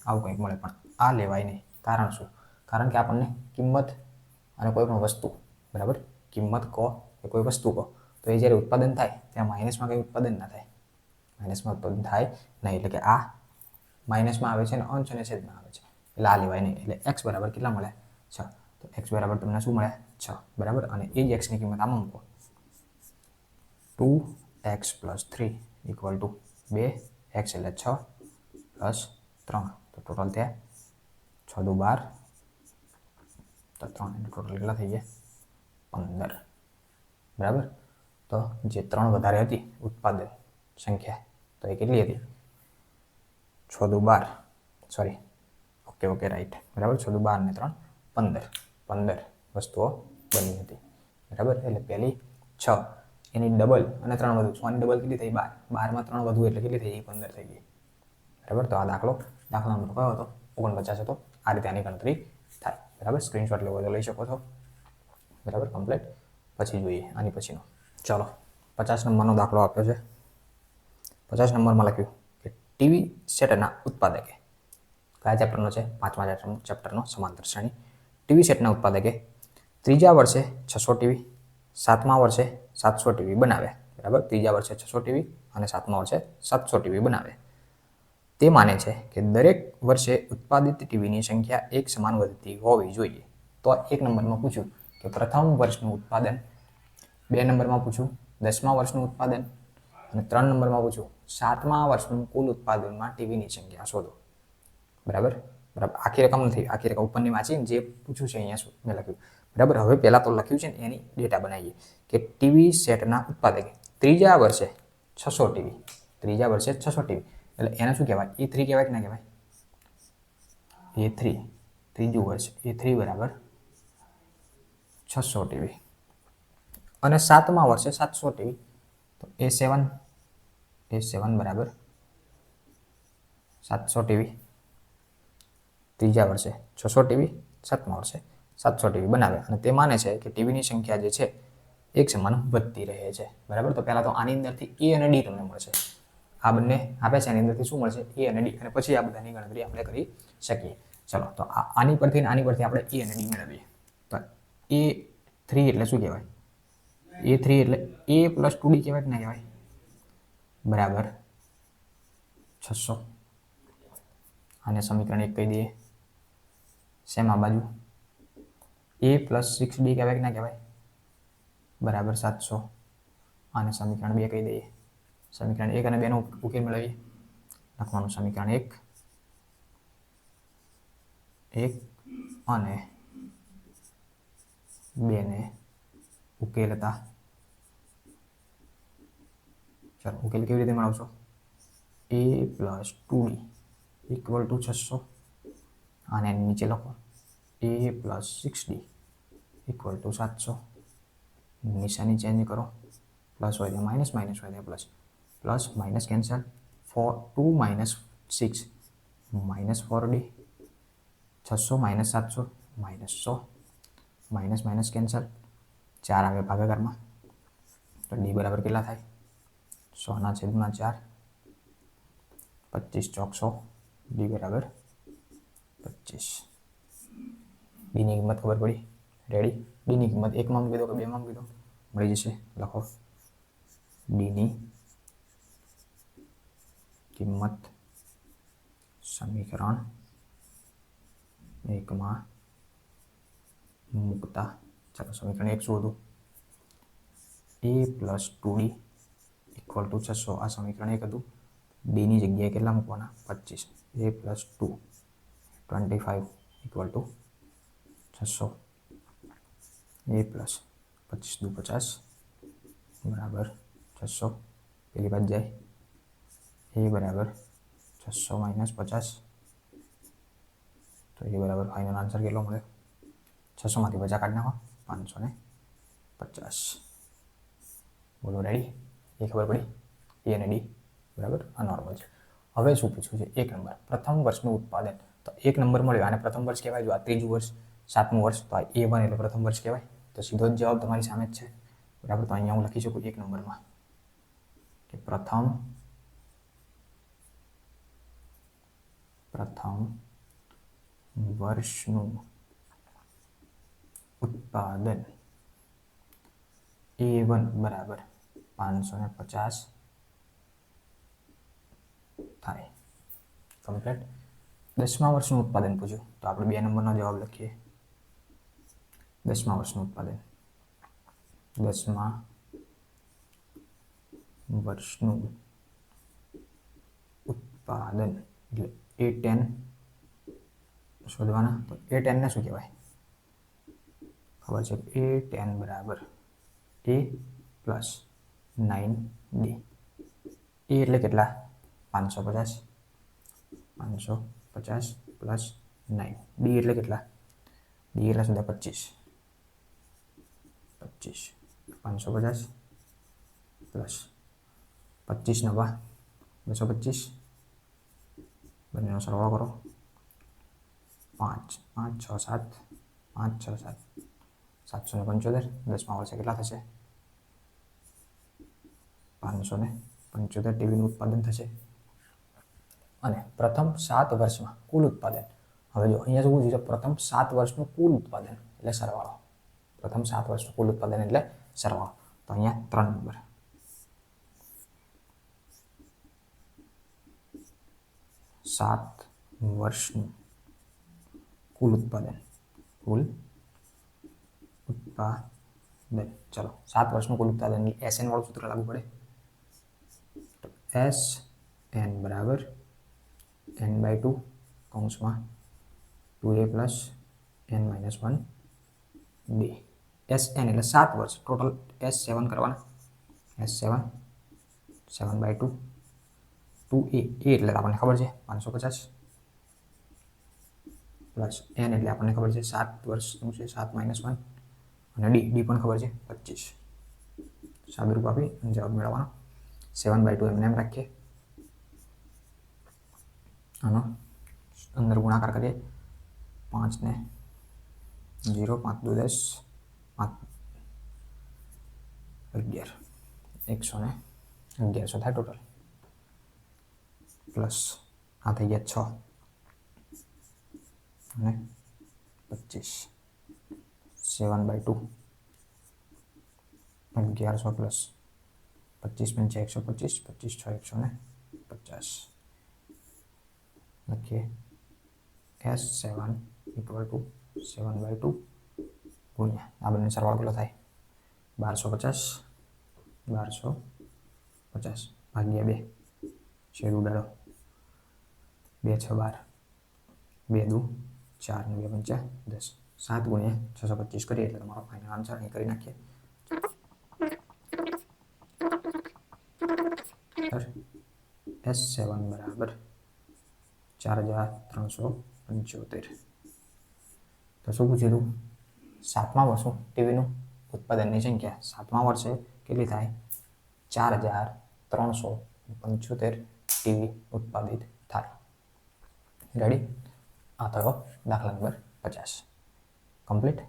આવું કંઈક મળે. પણ આ લેવાય નહીં. કારણ શું? કારણ કે આપણને કિંમત અને કોઈ પણ વસ્તુ બરાબર કિંમત કહો કે કોઈ વસ્તુ કહો તો એ જ્યારે ઉત્પાદન થાય ત્યાં માઇનસમાં કંઈ ઉત્પાદન ના થાય. માઇનસમાં ઉત્પાદન થાય નહીં. એટલે કે આ માઇનસમાં આવે છે અને અંશ અને છેદમાં આવે છે એટલે આ લેવાય નહીં. એટલે x બરાબર કેટલા મળે? 6. તો x બરાબર તમને શું મળે? 6 બરાબર. અને એ જ x ની કિંમત આમાં મૂકો 2x + 3 = 2x એટલે 6 + 3 તો ટોટલ ત્યાં 6 દુ 12 તો 3 એટલે ટોટલ કેટલા થઈ ગયા? 15 બરાબર. તો જે 3 વધારે હતી ઉત્પાદન સંખ્યા તો એ કેટલી હતી? 6 દુ 12 સોરી ઓકે રાઈટ બરાબર. 6 દુ 12 ને 3 15 વસ્તુઓ બની હતી બરાબર. એટલે પહેલી 6 એની ડબલ અને 3 વધુ 6 ની ડબલ કેટલી થઈ? 12 12 માં 3 વધુ એટલે કેટલી થઈ ગઈ? 15 થઈ ગઈ બરાબર. તો આ દાખલા નંબર કયો હતો? 49 હતો. આ રીતે આની ગણતરી થાય બરાબર. સ્ક્રીનશોટ લેવો તો લઈ શકો છો બરાબર. કમ્પ્લીટ. પછી જોઈએ આની પછીનો. ચલો 50 નંબરનો દાખલો આપ્યો છે. 50 નંબરમાં લખ્યું કે ટીવી સેટના ઉત્પાદકે કયા ચેપ્ટરનો છે? 5મા ચેપ્ટરનો સમાંતર શ્રેણી. ટીવી સેટના ઉત્પાદકે ત્રીજા વર્ષે 600 ટીવી 7મા વર્ષે 700 ટીવી બનાવે બરાબર. ત્રીજા વર્ષે 600 ટીવી અને 7મા વર્ષે 700 ટીવી બનાવે. તે માને છે કે દરેક વર્ષે ઉત્પાદિત ટીવીની સંખ્યા એક સમાન વધતી હોવી જોઈએ. તો 1 નંબરમાં પૂછ્યું કે પ્રથમ વર્ષનું ઉત્પાદન, 2 નંબરમાં પૂછ્યું 10મા વર્ષનું ઉત્પાદન અને 3 નંબરમાં પૂછ્યું 7મા વર્ષનું કુલ ઉત્પાદનમાં ટીવીની સંખ્યા શોધો બરાબર. આખી રકમ નથી, આખી રકમ ઉપરની વાંચીને જે પૂછ્યું છે અહીંયા મેં લખ્યું બરાબર. હવે પહેલાં તો લખ્યું છે ને એની ડેટા બનાવીએ કે ટીવી સેટના ઉત્પાદકે ત્રીજા વર્ષે 600 ટીવી, ત્રીજા વર્ષે 600 ટીવી એટલે એને શું કહેવાય? E3 કહેવાય કે ના કહેવાય? A3 ત્રીજું વર્ષ A3 બરાબર 600 ટીવી અને 7મા વર્ષે 700 ટીવી તો A7 બરાબર 700 ટીવી. ત્રીજા વર્ષે 600 ટીવી, 7મા વર્ષે 700 ટીવી બનાવે અને તે માને છે કે ટીવીની સંખ્યા જે છે એક સમાન વધતી રહે છે બરાબર. તો પહેલાં તો આની અંદરથી A અને D તમને મળશે. આ બંને આપે છે એની અંદરથી શું મળશે? A અને D. અને પછી આ બધાની ગણતરી આપણે કરી શકીએ. ચલો તો આની પરથી આપણે A અને D મેળવીએ. તો A3 એટલે શું કહેવાય? A3 એટલે A + 2D કહેવાય કે ના કહેવાય? બરાબર 600. આને સમીકરણ 1 કહી દઈએ. શેમાં બાજુ? A + 6D કહેવાય કે ના કહેવાય? બરાબર 700. આને સમીકરણ 2 કહી દઈએ. સમીકરણ 1 અને 2 નો ઉકેલ મેળવીએ. લખવાનું સમીકરણ 1 અને 2 ને ઉકેલતા. ચાલો ઉકેલ કેવી રીતે મેળવશો? A + 2D = 600 અને નીચે લખો A + 6D = 700. નિશાની ચેન્જ કરો. પ્લસ હોય ત્યાં માઇનસ, માઇનસ હોય ત્યાં plus. Plus minus cancel. 2 - 6 -4D 600 - 700 -100 minus minus cancel. 4 આવે ભાગાકારમાં તો D બરાબર કેટલા થાય? 100/4 25 ચોક 100. D બરાબર 25. Dની કિંમત ખબર પડી? રેડી? Dની કિંમત 1 માં મૂકી દો કે 2 માં મૂકી દો મળી જશે. લખો Dની કિંમત સમીકરણ 1 માં મૂકતા. ચાલો સમીકરણ 1 શું હતું? A + 2D = 600. આ સમીકરણ 1 હતું. Dની જગ્યાએ કેટલા મૂકવાના? 25. A + 2 25 = 600. A + 25 દુ 50 બરાબર 600. પેલી બાજુ જાય A બરાબર 600 - 50 તો એ બરાબર ફાઇનલ આન્સર કેટલો મળે? 600 માંથી 50 કાઢી નાખો 550. બોલો રેડી? એ ખબર પડી? A અને D બરાબર. આ નોર્મલ છે. હવે શું પૂછ્યું છે? 1 નંબર પ્રથમ વર્ષનું ઉત્પાદન. તો 1 નંબર મળ્યો. આને પ્રથમ વર્ષ કહેવાય. જો આ ત્રીજું વર્ષ 7મું વર્ષ તો આ A1 એટલે પ્રથમ વર્ષ કહેવાય. તો સીધો જ જવાબ તમારી સામે જ છે બરાબર. તો અહીંયા હું લખી શકું 1 નંબરમાં કે પ્રથમ વર્ષનું ઉત્પાદન A1 બરાબર 550 થાય. કમ્પ્લીટ. 10મા વર્ષનું ઉત્પાદન પૂછ્યું તો આપણે 2 નંબરનો જવાબ લખીએ. 10મા વર્ષનું ઉત્પાદન, 10મા વર્ષનું ઉત્પાદન એટલે A10 શોધવાના. તો A10 ને શું કહેવાય? ખબર છે. A10 બરાબર A પ્લસ 9D. A એટલે કેટલા? 550 પ્લસ 9. D એટલે કેટલા? D એટલે શું થાય? 25 550 પ્લસ 25 નવા 225. બંનેનો સરવાળો કરો. 5 5 6 7 5 6 7 775. 10મા વર્ષે કેટલા થશે? 575 ટીવીનું ઉત્પાદન થશે. અને પ્રથમ 7 વર્ષમાં કુલ ઉત્પાદન. હવે જો અહીંયા શું છે? પ્રથમ 7 વર્ષનું કુલ ઉત્પાદન એટલે સરવાળો. પ્રથમ 7 વર્ષનું કુલ ઉત્પાદન એટલે સરવાળો. તો અહીંયા 3 નંબર. સાત વર્ષનું કુલ ઉત્પાદન. ચલો 7 વર્ષનું કુલ ઉત્પાદન SN વાળું સૂત્ર લાગુ પડે. તો SN બરાબર n/2 કૌંસમાં 2a પ્લસ n-1d. SN એટલે 7 વર્ષ. ટોટલ S7 કરવાના. S7 7/2 2a. એટલે આપણને ખબર છે 550 પ્લસ n એટલે આપણને ખબર છે 7 વર્ષનું છે 7 - 1 અને d પણ ખબર છે 25. સાદુરૂપ આપી જવાબ મેળવવાનો. 7/2 એમને એમ રાખીએ. આનો અંદર ગુણાકાર કરીએ. 5 ને 0 5 2 10 5 11 111 થાય ટોટલ. પ્લસ આ થઈ ગયા 6 અને 25. 7/2 1100 પ્લસ 25 × 125 25 6 150 લખીએ. S7 = 7/2 ગુણ્યા આ બંને સરવાળો કેટલો થાય? 1250 ભાગ્યા 2 છેદ ઉડાડો. 2 6 12 2 દુ 4 ને 2 5 10 7 ગુણ્યા 625 કરીએ એટલે તમારો ફાઇનલ આન્સર અહીં કરી નાખીએ. S7 બરાબર 4375. તો શું પૂછ્યું હતું? 7મા વર્ષનું ટીવીનું ઉત્પાદનની સંખ્યા 7મા વર્ષે કેટલી થાય? 4375 ટીવી ઉત્પાદિત થાય. રેડી? આ થયો દાખલા નંબર 50. કમ્પ્લીટ.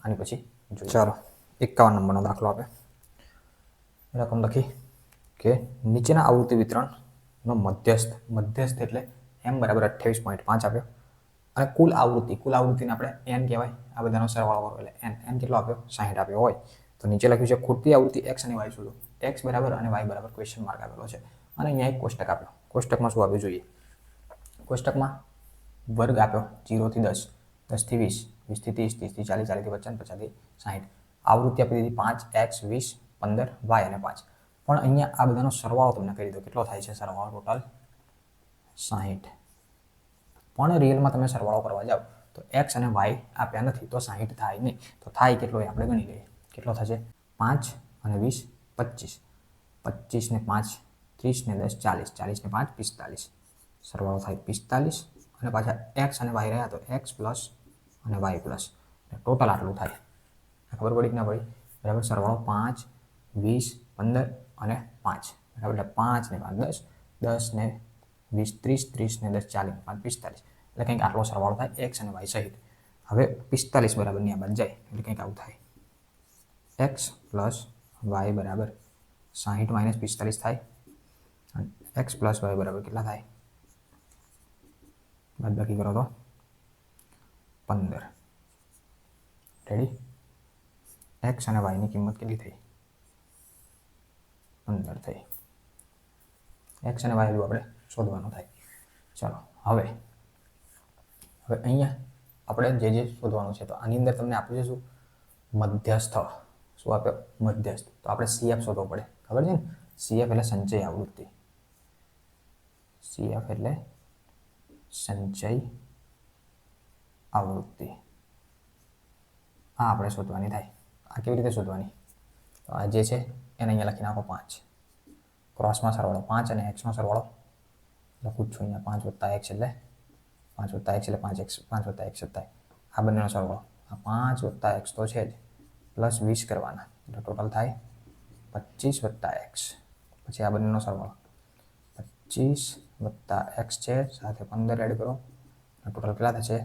આની પછી જોઈએ. ચાલો 51 નંબરનો દાખલો આપે. રકમ લખી કે નીચેના આવૃત્તિ વિતરણનો મધ્યસ્થ એટલે m બરાબર 28.5 આપ્યો. અને કુલ આવૃત્તિને આપણે n કહેવાય. આ બધાનો સરવાળો કરો એટલે n કેટલો આપ્યો? 60 આપ્યો હોય તો નીચે લખ્યું છે ખૂટતી આવૃત્તિ x અને y શોધો. x બરાબર અને y બરાબર ક્વેશ્ચન માર્ક આપેલો છે અને અહીંયા એક કોષ્ટક આપ્યો. કોષ્ટકમાં શું આપ્યું જોઈએ? કોષ્ટકમાં વર્ગ આપ્યો 0 થી 10, 10 થી 20, 20 થી 30, 30 થી 40, 40 થી 50, 50 થી 60. આવૃત્તિ આપી દીધી 5, x 20, 15, y અને 5. પણ અહીંયા આ બધાનો સરવાળો તમને કરી દો. કેટલો થાય છે સરવાળો? ટોટલ 60. પણ રિયલમાં તમે સરવાળો કરવા જાઓ તો x અને y આપ્યા નથી તો 60 થાય નહીં. તો થાય કેટલો એ આપણે ગણી લઈએ. કેટલો થશે? 5 અને 20 25, 25 ને 5 30 ને 10 40, 40 ને 5 45. સરવાળો થાય 45 અને પાછા x અને y રહ્યા તો x પ્લસ અને y પ્લસ. ટોટલ આટલું થાય. ખબર પડી કે ના પડી? બરાબર. સરવાળો 5 20 15 અને 5 બરાબર. એટલે 5 ને 5 10, 10 ને 20 30, 30 ને 10 40, 5 45. એટલે કંઈક આટલો સરવાળો થાય x અને y સહિત. હવે 45 બરાબરની આ બાદ જાય એટલે કંઈક આવું થાય. x પ્લસ વાય બરાબર 60 માઇનસ 45 થાય અને એક્સ પ્લસ વાય બરાબર કેટલા થાય? બાદબાકી કરો તો 15. રેડી? એક્સ અને વાયની કિંમત કેટલી થઈ? 15 થઈ. એક્સ અને વાય આપણે શોધવાનું થાય. ચાલો હવે અહીંયા આપણે જે શોધવાનું છે તો આની અંદર તમને આપ્યું છે શું? મધ્યસ્થ. શું આપ્યો? મધ્યસ્થ. તો આપણે સીએફ શોધવો પડે. ખબર છે ને? સીએફ એટલે સંચય આવૃત્તિ. સીએફ એટલે સંચય આવૃત્તિ. આ આપણે શોધવાની થાય. આ કેવી રીતે શોધવાની? તો આ જે છે એને અહીંયા લખી નાખો 5. ક્રોસમાં સરવાળો 5 અને એક્સનો સરવાળો લખું જ છું અહીંયા 5 વત્તા એક્સ એટલે 5 વત્તા એક્સ એટલે 5x 5 વત્તા એક્સ થાય. આ બંનેનો સરવાળો આ 5 વત્તા એક્સ તો છે જ પ્લસ 20 કરવાના એટલે ટોટલ થાય 25 વત્તા એક્સ. પછી આ બંનેનો સરવાળો 25 વત્તા એક્સ છે સાથે 15 એડ કરો ટોટલ કેટલા થશે?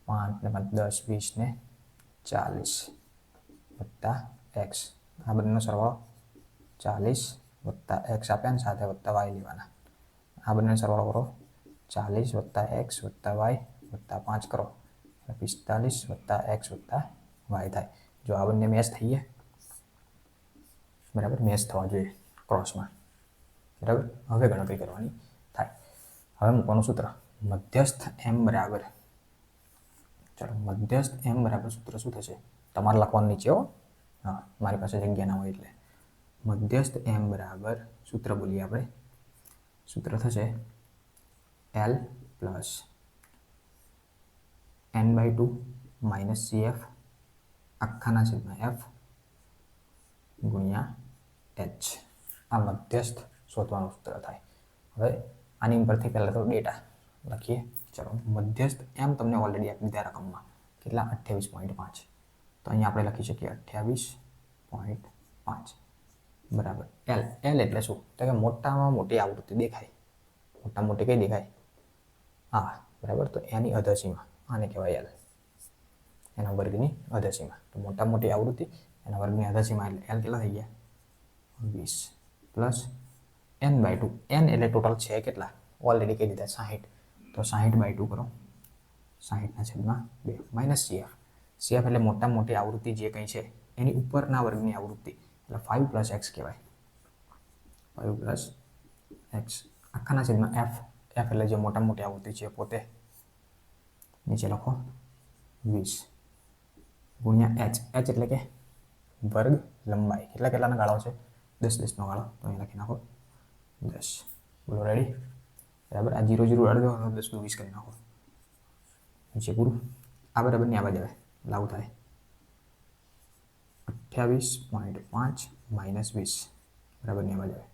5 ને 5 10 20 ને 40 વત્તા એક્સ. આ બંનેનો સરવાળો 40 વત્તા એક્સ આપ્યા ને સાથે વત્તા વાય લેવાના. આ બંનેનો સરવાળો કરો 40 વત્તા એક્સ વત્તા વાય વત્તા 5 કરો એટલે 45 વત્તા એક્સ વત્તા વાય થાય. જો આ બંને મેચ થઈ ગયા બરાબર, મેચ થવા જોઈએ ક્રોસમાં બરાબર. હવે ગણતરી કરવાની થાય. હવે મૂકવાનું સૂત્ર મધ્યસ્થ એમ બરાબર, ચાલો મધ્યસ્થ એમ બરાબર સૂત્ર શું થશે તમારે લખવાનું નીચે હો. હા, મારી પાસે જગ્યા ના હોય એટલે મધ્યસ્થ એમ બરાબર સૂત્ર બોલીએ આપણે. સૂત્ર થશે L plus n/2 minus CF આખાના છેદમાં F ગુણ્યા H. આ મધ્યસ્થ શોધવાનું સૂત્ર થાય. હવે આની ઉપરથી પહેલાં તો ડેટા લખીએ. ચલો મધ્યસ્થ એમ તમને ઓલરેડી આપી દીધા રકમમાં કેટલા? 28.5. તો અહીંયા આપણે લખી શકીએ 28.5 બરાબર L. L એટલે શું? તો કે મોટામાં મોટી આવૃત્તિ દેખાય. મોટા મોટી કઈ દેખાય? આ બરાબર. તો એની અધસીમા આને કહેવાય L, એના વર્ગની અધસીમા. તો મોટા મોટી આવૃત્તિ એના વર્ગની અધસીમા એટલે L કેટલા થઈ ગયા? 20 પ્લસ n/2. n એટલે ટોટલ છે કેટલા? ઓલરેડી કહી દીધા 60. તો 60/2 કરો 60/2 માઇનસ CF. CF એટલે મોટા મોટી આવૃત્તિ જે કંઈ છે એની ઉપરના વર્ગની આવૃત્તિ એટલે 5 પ્લસ એક્સ કહેવાય. 5 પ્લસ એક્સ આખાના છેદમાં F. F એટલે જે મોટા મોટી આવૃત્તિ છે પોતે નીચે લખો 20 ગુણ્યા H. H એટલે કે વર્ગ લંબાઈ. કેટલાના ગાળો છે? 10 નો ગાળો. તો અહીં લખી નાખો 10. બોલો રેડી? બરાબર. આ 0 0 અડધો 10 નું 20 કરી નાખો નીચે પૂરું. આ બરાબર ની આવા જવાય લાવું થાય 28.5 માઇનસ 20 બરાબર ની આવા જવાય.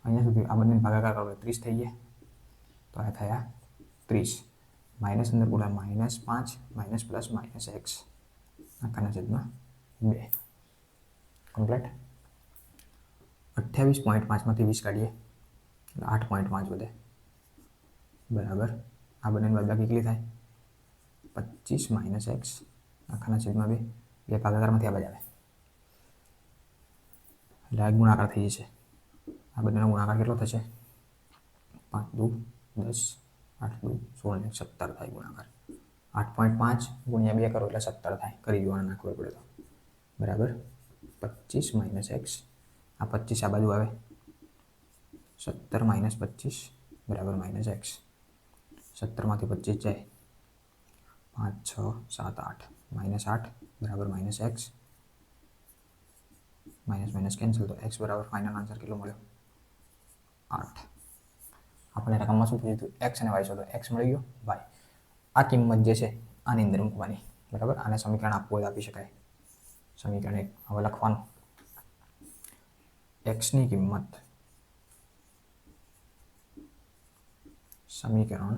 અહીંયા સુધી આ બંને ભાગાકાર કરો 30 થઈ ગયા. તો આ થયા 30 માઇનસ અંદર બોલા -5 માઇનસ પ્લસ માઇનસ એક્સ આખાના છેદમાં 2 કમ્પ્લીટ. 28.5માંથી 20 કાઢીએ એટલે 8.5 વધે બરાબર. આ બંનેની બાદબાકી કેટલી થાય? 25 માઇનસ એક્સ આખાના છેદમાં 2. બે ભાગાકારમાંથી આ બાજુ આવે એટલે આ ગુણાકાર થઈ જશે. આ બંનેનો ગુણાકાર કેટલો થશે? 5 દુ 10 8 દુ 16 ને 17 થાય ગુણાકાર. 8.5 ગુણ્યા 2 કરો એટલે 17 થાય. કરી દેવાના ના ખબર પડે તો બરાબર. 25 માઇનસ એક્સ આ 25 આ બાજુ આવે 17 માઇનસ 25 બરાબર માઇનસ એક્સ. 17માંથી 25 જાય 5 6 7 8 માઇનસ 8 બરાબર minus x. Minus minus cancel તો એક્સ બરાબર ફાઇનલ આન્સર કેટલો મળ્યો? 8. આપણે રકમમાં શું પૂછ્યું હતું? એક્સ અને વાય શોધો. એક્સ મળી ગયો, વાય. આ કિંમત જે છે આની અંદર મૂકવાની બરાબર. આને સમીકરણ આપવું હોય આપી શકાય. સમીકરણ 1 હવે લખવાનું એક્સની કિંમત સમીકરણ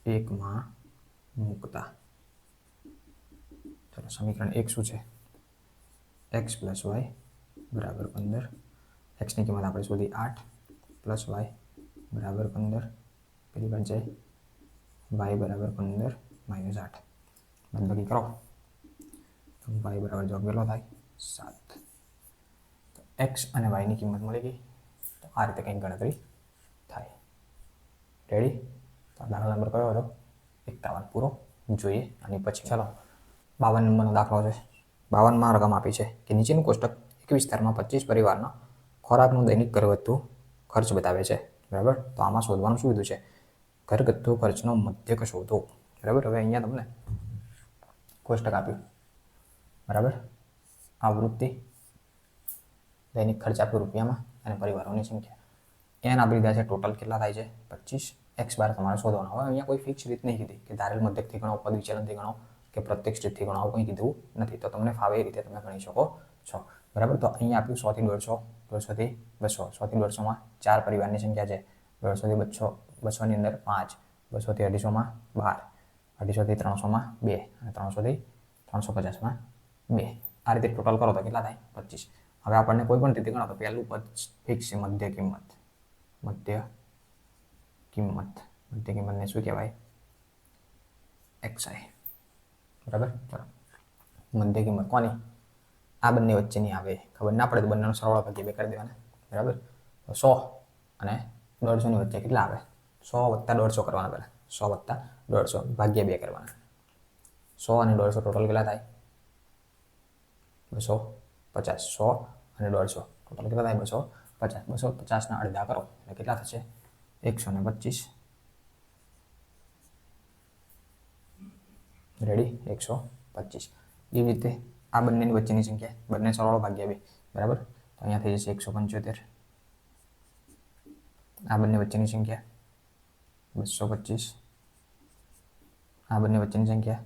1 માં મૂકતા. ચલો સમીકરણ 1 શું છે? એક્સ પ્લસ વાય બરાબર 15. એક્સની કિંમત આપણે શોધી 8 પ્લસ વાય બરાબર 15. પેલી બાજુ જાય વાય બરાબર 15 માઇનસ 8 બાદબાકી કરો તો વાય બરાબર જવાબ કેટલો થાય? 7. એક્સ અને વાયની કિંમત મળી ગઈ. તો આ રીતે કંઈક ગણતરી થાય. રેડી? તો દાખલા નંબર કયો હતો? 51 પૂરો. જોઈએ આની પછી. ચાલો 52 નંબરનો દાખલો છે. 52માં રકમ આપી છે કે નીચેનું કોષ્ટક એક વિસ્તારમાં 25 પરિવારના ખોરાકનું દૈનિક ઘરગથ્થુ ખર્ચ બતાવે છે. બરાબર? તો આમાં શોધવાનું શું કીધું છે? ઘરગથ્થુ ખર્ચનો મધ્યક શોધો. બરાબર? હવે અહીંયા તમને કોષ્ટક આપ્યું. બરાબર? આવૃત્તિ, દૈનિક ખર્ચ આપ્યો રૂપિયામાં અને પરિવારોની સંખ્યા. એન આપી દીધા છે. ટોટલ કેટલા થાય છે? 25. એક્સ બાર તમારે શોધવાનો. હવે અહીંયા કોઈ ફિક્સ રીત નહીં કીધી કે ધારેલ મધ્યકથી ગણો, પદ વિચલનથી ગણો કે પ્રત્યક્ષ રીતથી ગણો, આવું કંઈ કીધું નથી. તો તમને ફાવે એ રીતે તમે ગણી શકો છો. બરાબર? તો અહીંયા આપ્યું 100 થી 150, 200 થી 200. 100 થી 250માં 4 પરિવારની સંખ્યા છે. 200 થી 200, 200ની અંદર 5, 200 થી 250માં 12, 250 થી 300માં 2 અને 300 થી 350માં 2. આ રીતે ટોટલ કરો તો કેટલા થાય? 25. હવે આપણને કોઈ પણ રીતે ગણો તો પહેલું પદ ફિક્સ છે, મધ્ય કિંમત. મધ્ય કિંમતને શું કહેવાય? એક્સઆઈ. બરાબર? ચલો, મધ્ય કિંમત કોની? આ બંને વચ્ચેની આવે. ખબર ના પડે તો બંનેનો સરવાળો ભાગ્યા 2 કરી દેવાના. બરાબર? તો 100 અને 150ની વચ્ચે કેટલા આવે? 100 + 150 કરવાના. પહેલાં 100 + 150 ભાગ્યા 2 કરવાના. 100 અને 150 ટોટલ કેટલા થાય? 250. 100 અને 150 ટોટલ કેટલા થાય? 250. 250ના અડધા કરો એટલે કેટલા થશે? 125. રેડી? 125. એવી રીતે આ બંનેની વચ્ચેની સંખ્યા, બંને સરવાળો ભાગ્યા 2. બરાબર? તો અહીંયા થઈ જશે 175. આ બંને વચ્ચેની સંખ્યા 225. આ બંને વચ્ચેની સંખ્યા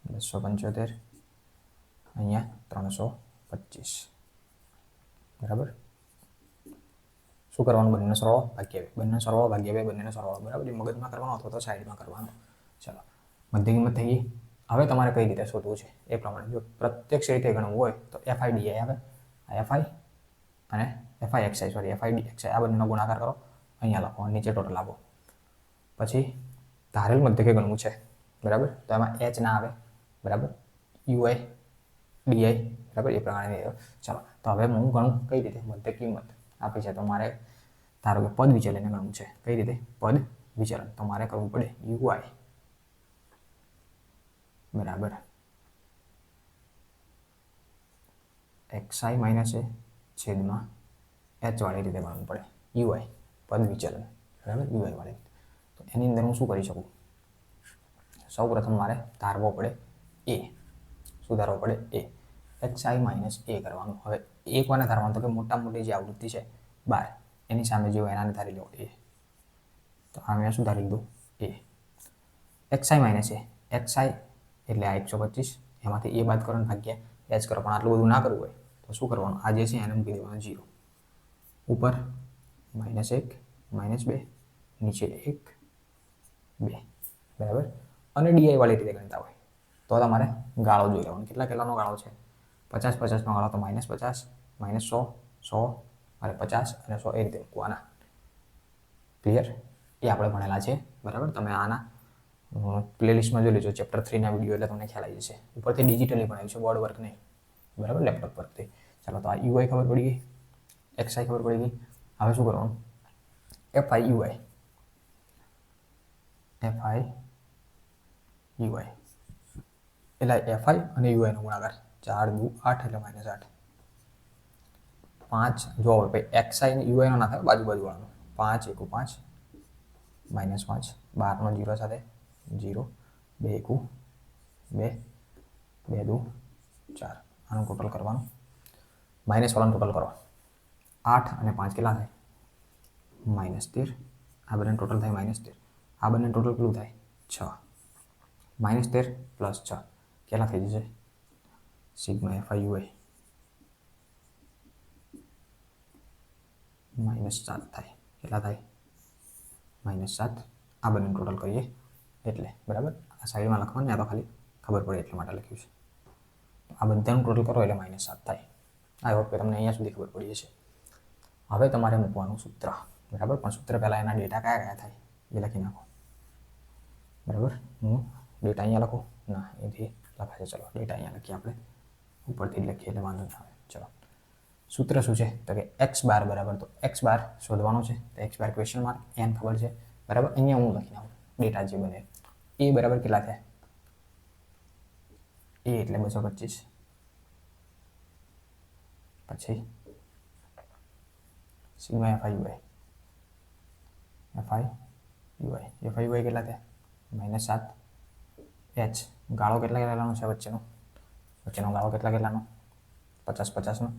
275. અહીંયા 325. બરાબર? શું કરવાનું? બંનેનો સરવાળો ભાગ્યા 2. બંનેનો સરવાળો ભાગ્યા 2, બંનેનો સરવાળો. બરાબર? એ મગજમાં કરવાનો અથવા તો સાઈડમાં કરવાનો. ચાલો, મધ્ય કિંમત થઈ ગઈ. હવે તમારે કઈ રીતે શોધવું છે એ પ્રમાણે. જો પ્રત્યક્ષ રીતે ગણવું હોય તો FI DI આવે. આ FI અને FI XI, sorry, FI DXI આ બંનેનો ગુણાકાર કરો. અહીંયા લખો, નીચે ટોટલ આપો. પછી ધારેલ મધ્યકે ગણવું છે. બરાબર? તો એમાં H ના આવે. બરાબર? UI DI. બરાબર? એ પ્રમાણે. ચાલો, તો હવે હું ગણું કઈ રીતે? મધ્ય કિંમત આપી છે તો મારે ધારો કે પદ વિચલનને ગણવું છે. કઈ રીતે? પદ વિચલન. તો મારે કરવું પડે UI બરાબર XI માઇનસ A છેદમાં H વાળી રીતે ગણવું પડે. UI પદ વિચલન. બરાબર? UI વાળી. તો એની અંદર હું શું કરી શકું? સૌ પ્રથમ મારે ધારવો પડે A. શું ધારવો પડે? A. XI માઇનસ A કરવાનું. હવે એ કોને ધારવાનું? તો કે મોટા મોટી જે આવૃત્તિ છે 12 એની સામે જે હોય એનાને ધારી લો A. તો આ મેં શું ધારી લીધું? A. XI minus A. XI એટલે આ 125. એમાંથી A બાદ કરો ને ભાગ્યા H કરો. પણ આટલું બધું ના કરવું હોય તો શું કરવાનું? આ જે છે એને મૂકી દેવાનું 0. ઉપર -1 -2, નીચે 1 2. બરાબર? અને DI વાળી રીતે ગણતા હોય તો તમારે ગાળો જોઈ લેવાનો. કેટલાનો ગાળો છે? 50 50નો ગાળો. તો -50 -100 100 અને 50 અને 100 એ રીતે મૂકવાના. ક્લિયર? એ આપણે ભણેલા છે. બરાબર? તમે આના પ્લેલિસ્ટમાં જોઈ લેજો. ચેપ્ટર 3ના વિડીયો એટલે તમને ખ્યાલ આવી જશે. ઉપરથી ડિજિટલી ભણાવ્યું છે, બોર્ડ વર્ક નહીં. બરાબર? લેપટોપ પરથી. ચાલો, તો આ UI ખબર પડી ગઈ, XI ખબર પડી ગઈ. હવે શું કરવાનું? FI UI એટલે FI અને UI નો ગુણાકાર. 4 દુ 8 એટલે -8. 5 જો ભાઈ XI ને UI નો ના થાય, બાજુ વાળાનો. 5 1 5 -5 12 નો 0 સાથે 0 2 1 2 2 દુ 4. આનું ટોટલ કરવાનું. માઇનસ વાળાનું ટોટલ કરો. 8 અને 5 કેટલા થાય? -13. આ બંને ટોટલ થાય -13. આ બંને ટોટલ કેટલું થાય? 6. -13 + 6 કેટલા થઈ જશે? સિગ્મા FI UI -7 થાય. કેટલા થાય? -7. આ બંને ટોટલ કરીએ એટલે. બરાબર? આ સાઈડમાં લખવાનું, આ તો ખાલી ખબર પડે એટલા માટે લખ્યું છે. આ બધાનું ટોટલ કરો એટલે -7 થાય. આ હોપ કે તમને અહીંયા સુધી ખબર પડી હશે. હવે તમારે મૂકવાનું સૂત્ર. બરાબર? પણ સૂત્ર પહેલાં એના ડેટા કયા થાય એ લખી નાખો. બરાબર? હું ડેટા અહીંયા લખું? ના, એથી લખાશે. ચલો, ડેટા અહીંયા લખીએ આપણે. ઉપરથી જ લખીએ એટલે વાંધો ના આવે. ચલો સૂત્ર શું છે તો કે એક્સ બાર બરાબર, તો એક્સ બાર શોધવાનો છે તો x bar question mark N ખબર છે બરાબર. અહીંયા હું લખી નાખું ડેટા જે બને એ બરાબર કેટલા થાય, એ એટલે 225, પછી sigma F I UI, F I UI કેટલા થયા -7, એચ ગાળો કેટલા લેવાનો છે વચ્ચેનો ગાળો કેટલાનો 50 નો,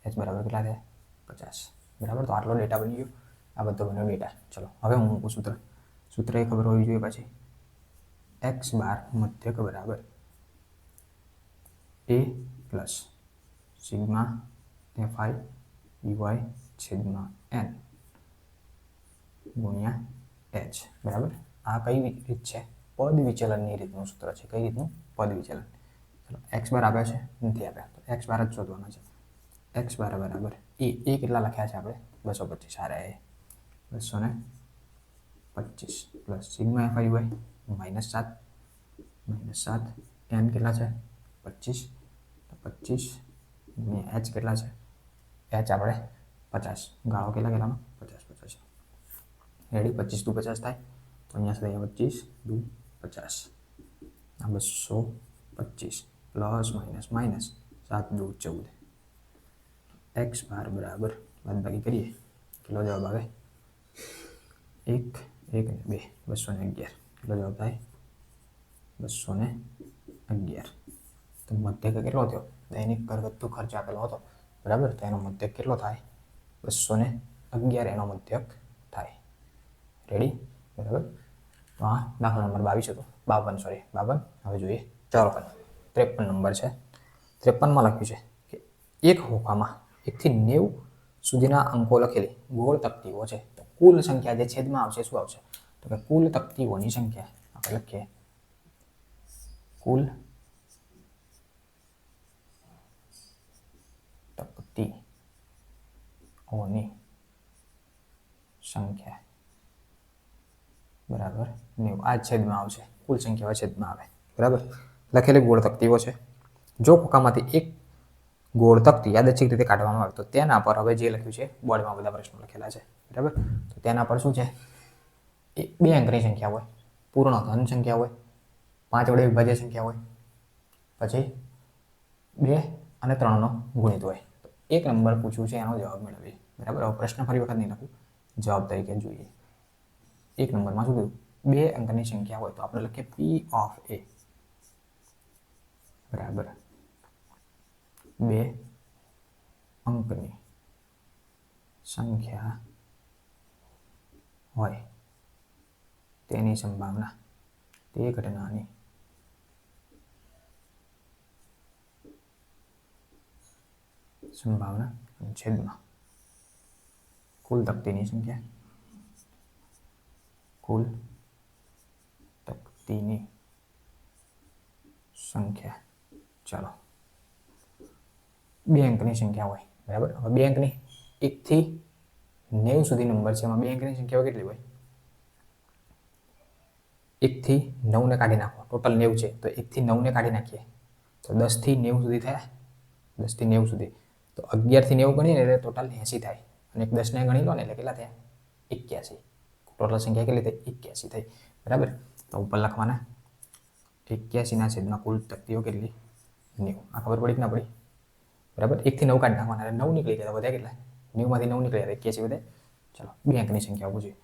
એચ બરાબર કેટલા થયા 50 બરાબર. તો આટલો ડેટા બની ગયો, આ બધો બન્યો ડેટા. ચલો હવે હું મૂકું સૂત્ર એ ખબર હોવી જોઈએ. પછી એક્સ બાર મધ્યક બરાબર A plus sigma F I U I છેદમાં એન ગુણ્યા એચ બરાબર. આ કઈ રીત છે, પદ વિચલનની રીતનું સૂત્ર છે. કઈ રીતનું, પદ વિચલન. ચલો એક્સ બાર આપ્યા છે, નથી આપ્યા તો એક્સ બાર જ શોધવાના છે. એક્સ બાર બરાબર એ કેટલા લખ્યા છે આપણે 225, આ રહ્યા 225 plus sigma F I UI -7 N કેટલા છે 25, તો 25 ગુણ્યા એચ કેટલા છે, એચ આપણે 50, ગાળો કેટલાનો 50. રેડી, 25 દુ 50 થાય તો અહીંયા સુધી 25 દુ 50, આ 225 પ્લસ માઇનસ 7 દુ 14. એક્સ બાર બરાબર બાદબાકી કરીએ કેટલો જવાબ આવે 1 1 ને 2 211. કેટલો જવાબ થાય 211. તો મધ્યક કેટલો થયો, દૈનિક ઘરગથ્થુ ખર્ચ આપેલો હતો બરાબર, તો એનો મધ્યક કેટલો થાય 211 એનો મધ્યક થાય. રેડી બરાબર. તો આ દાખલા નંબર 22 હતો, 52. હવે જોઈએ ચાલો 53 નંબર છે. 53માં લખ્યું છે કે એક હોકામાં 1 થી 90 સુધીના અંકો લખેલી ગોળ તકતીઓ છે. તો કુલ સંખ્યા જે છેદમાં આવશે શું આવશે, તો કે કુલ તકતીઓની સંખ્યા આપણે લખીએ કુલ તકતીઓની સંખ્યા બરાબર 90. આ છેદમાં આવશે, કુલ સંખ્યા છેદમાં આવે બરાબર. લખેલી ગોળ તકતીઓ છે. જો ખોખામાંથી એક ગોળ તકતી યાદચ્છિક રીતે કાઢવામાં આવે તો તેના પર, હવે જે લખ્યું છે બોર્ડમાં બધા પ્રશ્નો લખેલા છે બરાબર, તો તેના પર શું છે, એ 2 અંકની સંખ્યા હોય, પૂર્ણ ધન સંખ્યા હોય, 5 વડે વિભાજ્ય સંખ્યા હોય, પછી 2 અને 3 નો ગુણિત હોય. તો 1 નંબર પૂછ્યું છે, એનો જવાબ મેળવીએ બરાબર. હવે પ્રશ્ન ફરી વખત નહીં લખું, જવાબ તરીકે જોઈએ. 1 નંબરમાં શું કીધું, 2 અંકની સંખ્યા હોય તો આપણે લખીએ પી ઓફ એ બરાબર 2 અંકની સંખ્યા હોય તેની સંભાવના, તે ઘટનાની સંભાવના છેદમાં કુલ તકતીની સંખ્યા, કુલ તકતીની સંખ્યા. ચાલો 2 અંકની સંખ્યા હોય બરાબર. હવે 2 અંકની 1 થી 90 સુધી નંબર છે, એમાં 2 અંકની સંખ્યા કેટલી હોય, 1 થી 9 ને કાઢી નાખો, ટોટલ 90 છે તો 1 થી 9 ને કાઢી નાખીએ તો 10 થી 90 સુધી થયા, 10 થી 90 સુધી તો 11 થી 90 ગણીએ એટલે ટોટલ 80 થાય, અને 10 ને ગણી લો ને એટલે કેટલા થયા 81. ટોટલ સંખ્યા કેટલી થઈ 81 થઈ બરાબર. તો ઉપર લખવાના 81 ના છેદમાં કુલ તકતીઓ કેટલી 90. આ ખબર પડી કે ના પડી બરાબર. 1 થી 9 કાઢી નાખવાના એટલે 9 નીકળી ગયા, વધ્યા કેટલા 90 માંથી 9 નીકળ્યા 81 વધે. ચલો 2 અંકની સંખ્યા પૂછી,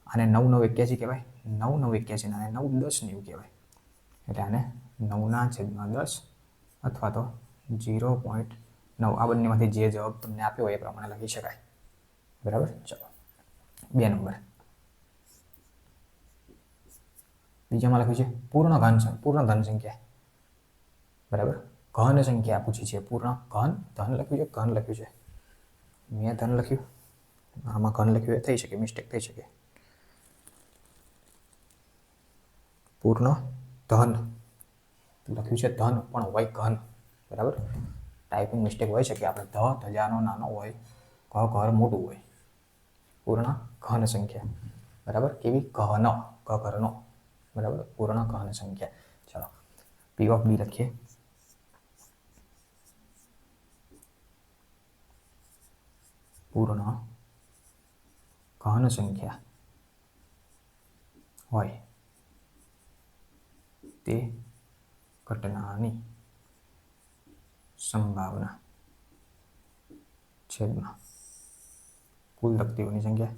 આને 9 9 81 કહેવાય, 9 9 81 અને 9 10 90 કહેવાય. એટલે આને 9 ના છેદમાં 10 અથવા તો 0.9, આ બંનેમાંથી જે જવાબ તમને આપ્યો હોય એ પ્રમાણે લખી શકાય બરાબર. ચલો 2 નંબર બીજામાં લખ્યું છે પૂર્ણ ધન સંખ્યા બરાબર. ઘન સંખ્યા પૂછી છે, પૂર્ણ ધન લખ્યું છે, ઘન લખ્યું છે, મેં ધન લખ્યું, આમાં ઘન લખ્યું, થઈ શકે મિસ્ટેક થઈ શકે. પૂર્ણ ધન લખ્યું છે ધન પણ હોય ઘન બરાબર. ટાઈપિંગ મિસ્ટેક હોઈ શકે, આપણે ધજાનો નાનો હોય, ઘર મોટું હોય. પૂર્ણ ઘન સંખ્યા બરાબર. કેવી ઘનો બરાબર, પૂર્ણ ઘન સંખ્યા. ચલો પી ઓફ બી લખીએ પૂર્ણ ઘન સંખ્યા હોય તે ઘટનાની સંભાવના છેદમાં કુલ તકતીઓની સંખ્યા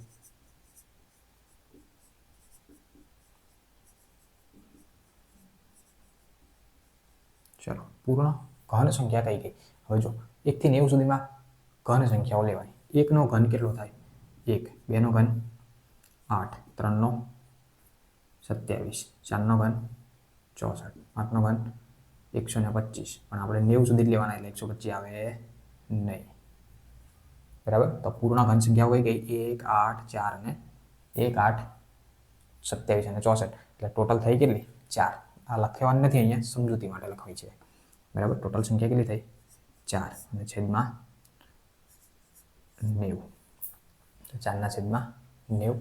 ચલો પૂર્ણ ઘન સંખ્યા કઈ ગઈ હવે જો 1 થી 90 સુધીમાં ઘન સંખ્યાઓ લેવાની 1 નો ઘન કેટલો થાય 1 2 નો ઘન 8 3 નો 27 4 નો ઘન 64 5 નો ઘન 125 પણ આપણે 90 સુધી જ લેવાના એટલે 125 આવે નહીં બરાબર તો પૂર્ણ ઘન સંખ્યાઓ કઈ ગઈ 1 8 4 અને 1 8 27 અને 64 એટલે ટોટલ થઈ કેટલી 4 આ લખવાની નથી અહીંયા સમજૂતી માટે લખવી છે બરાબર ટોટલ સંખ્યા કેટલી થઈ 4 અને છેદમાં 90 તો 4 ના છેદમાં 90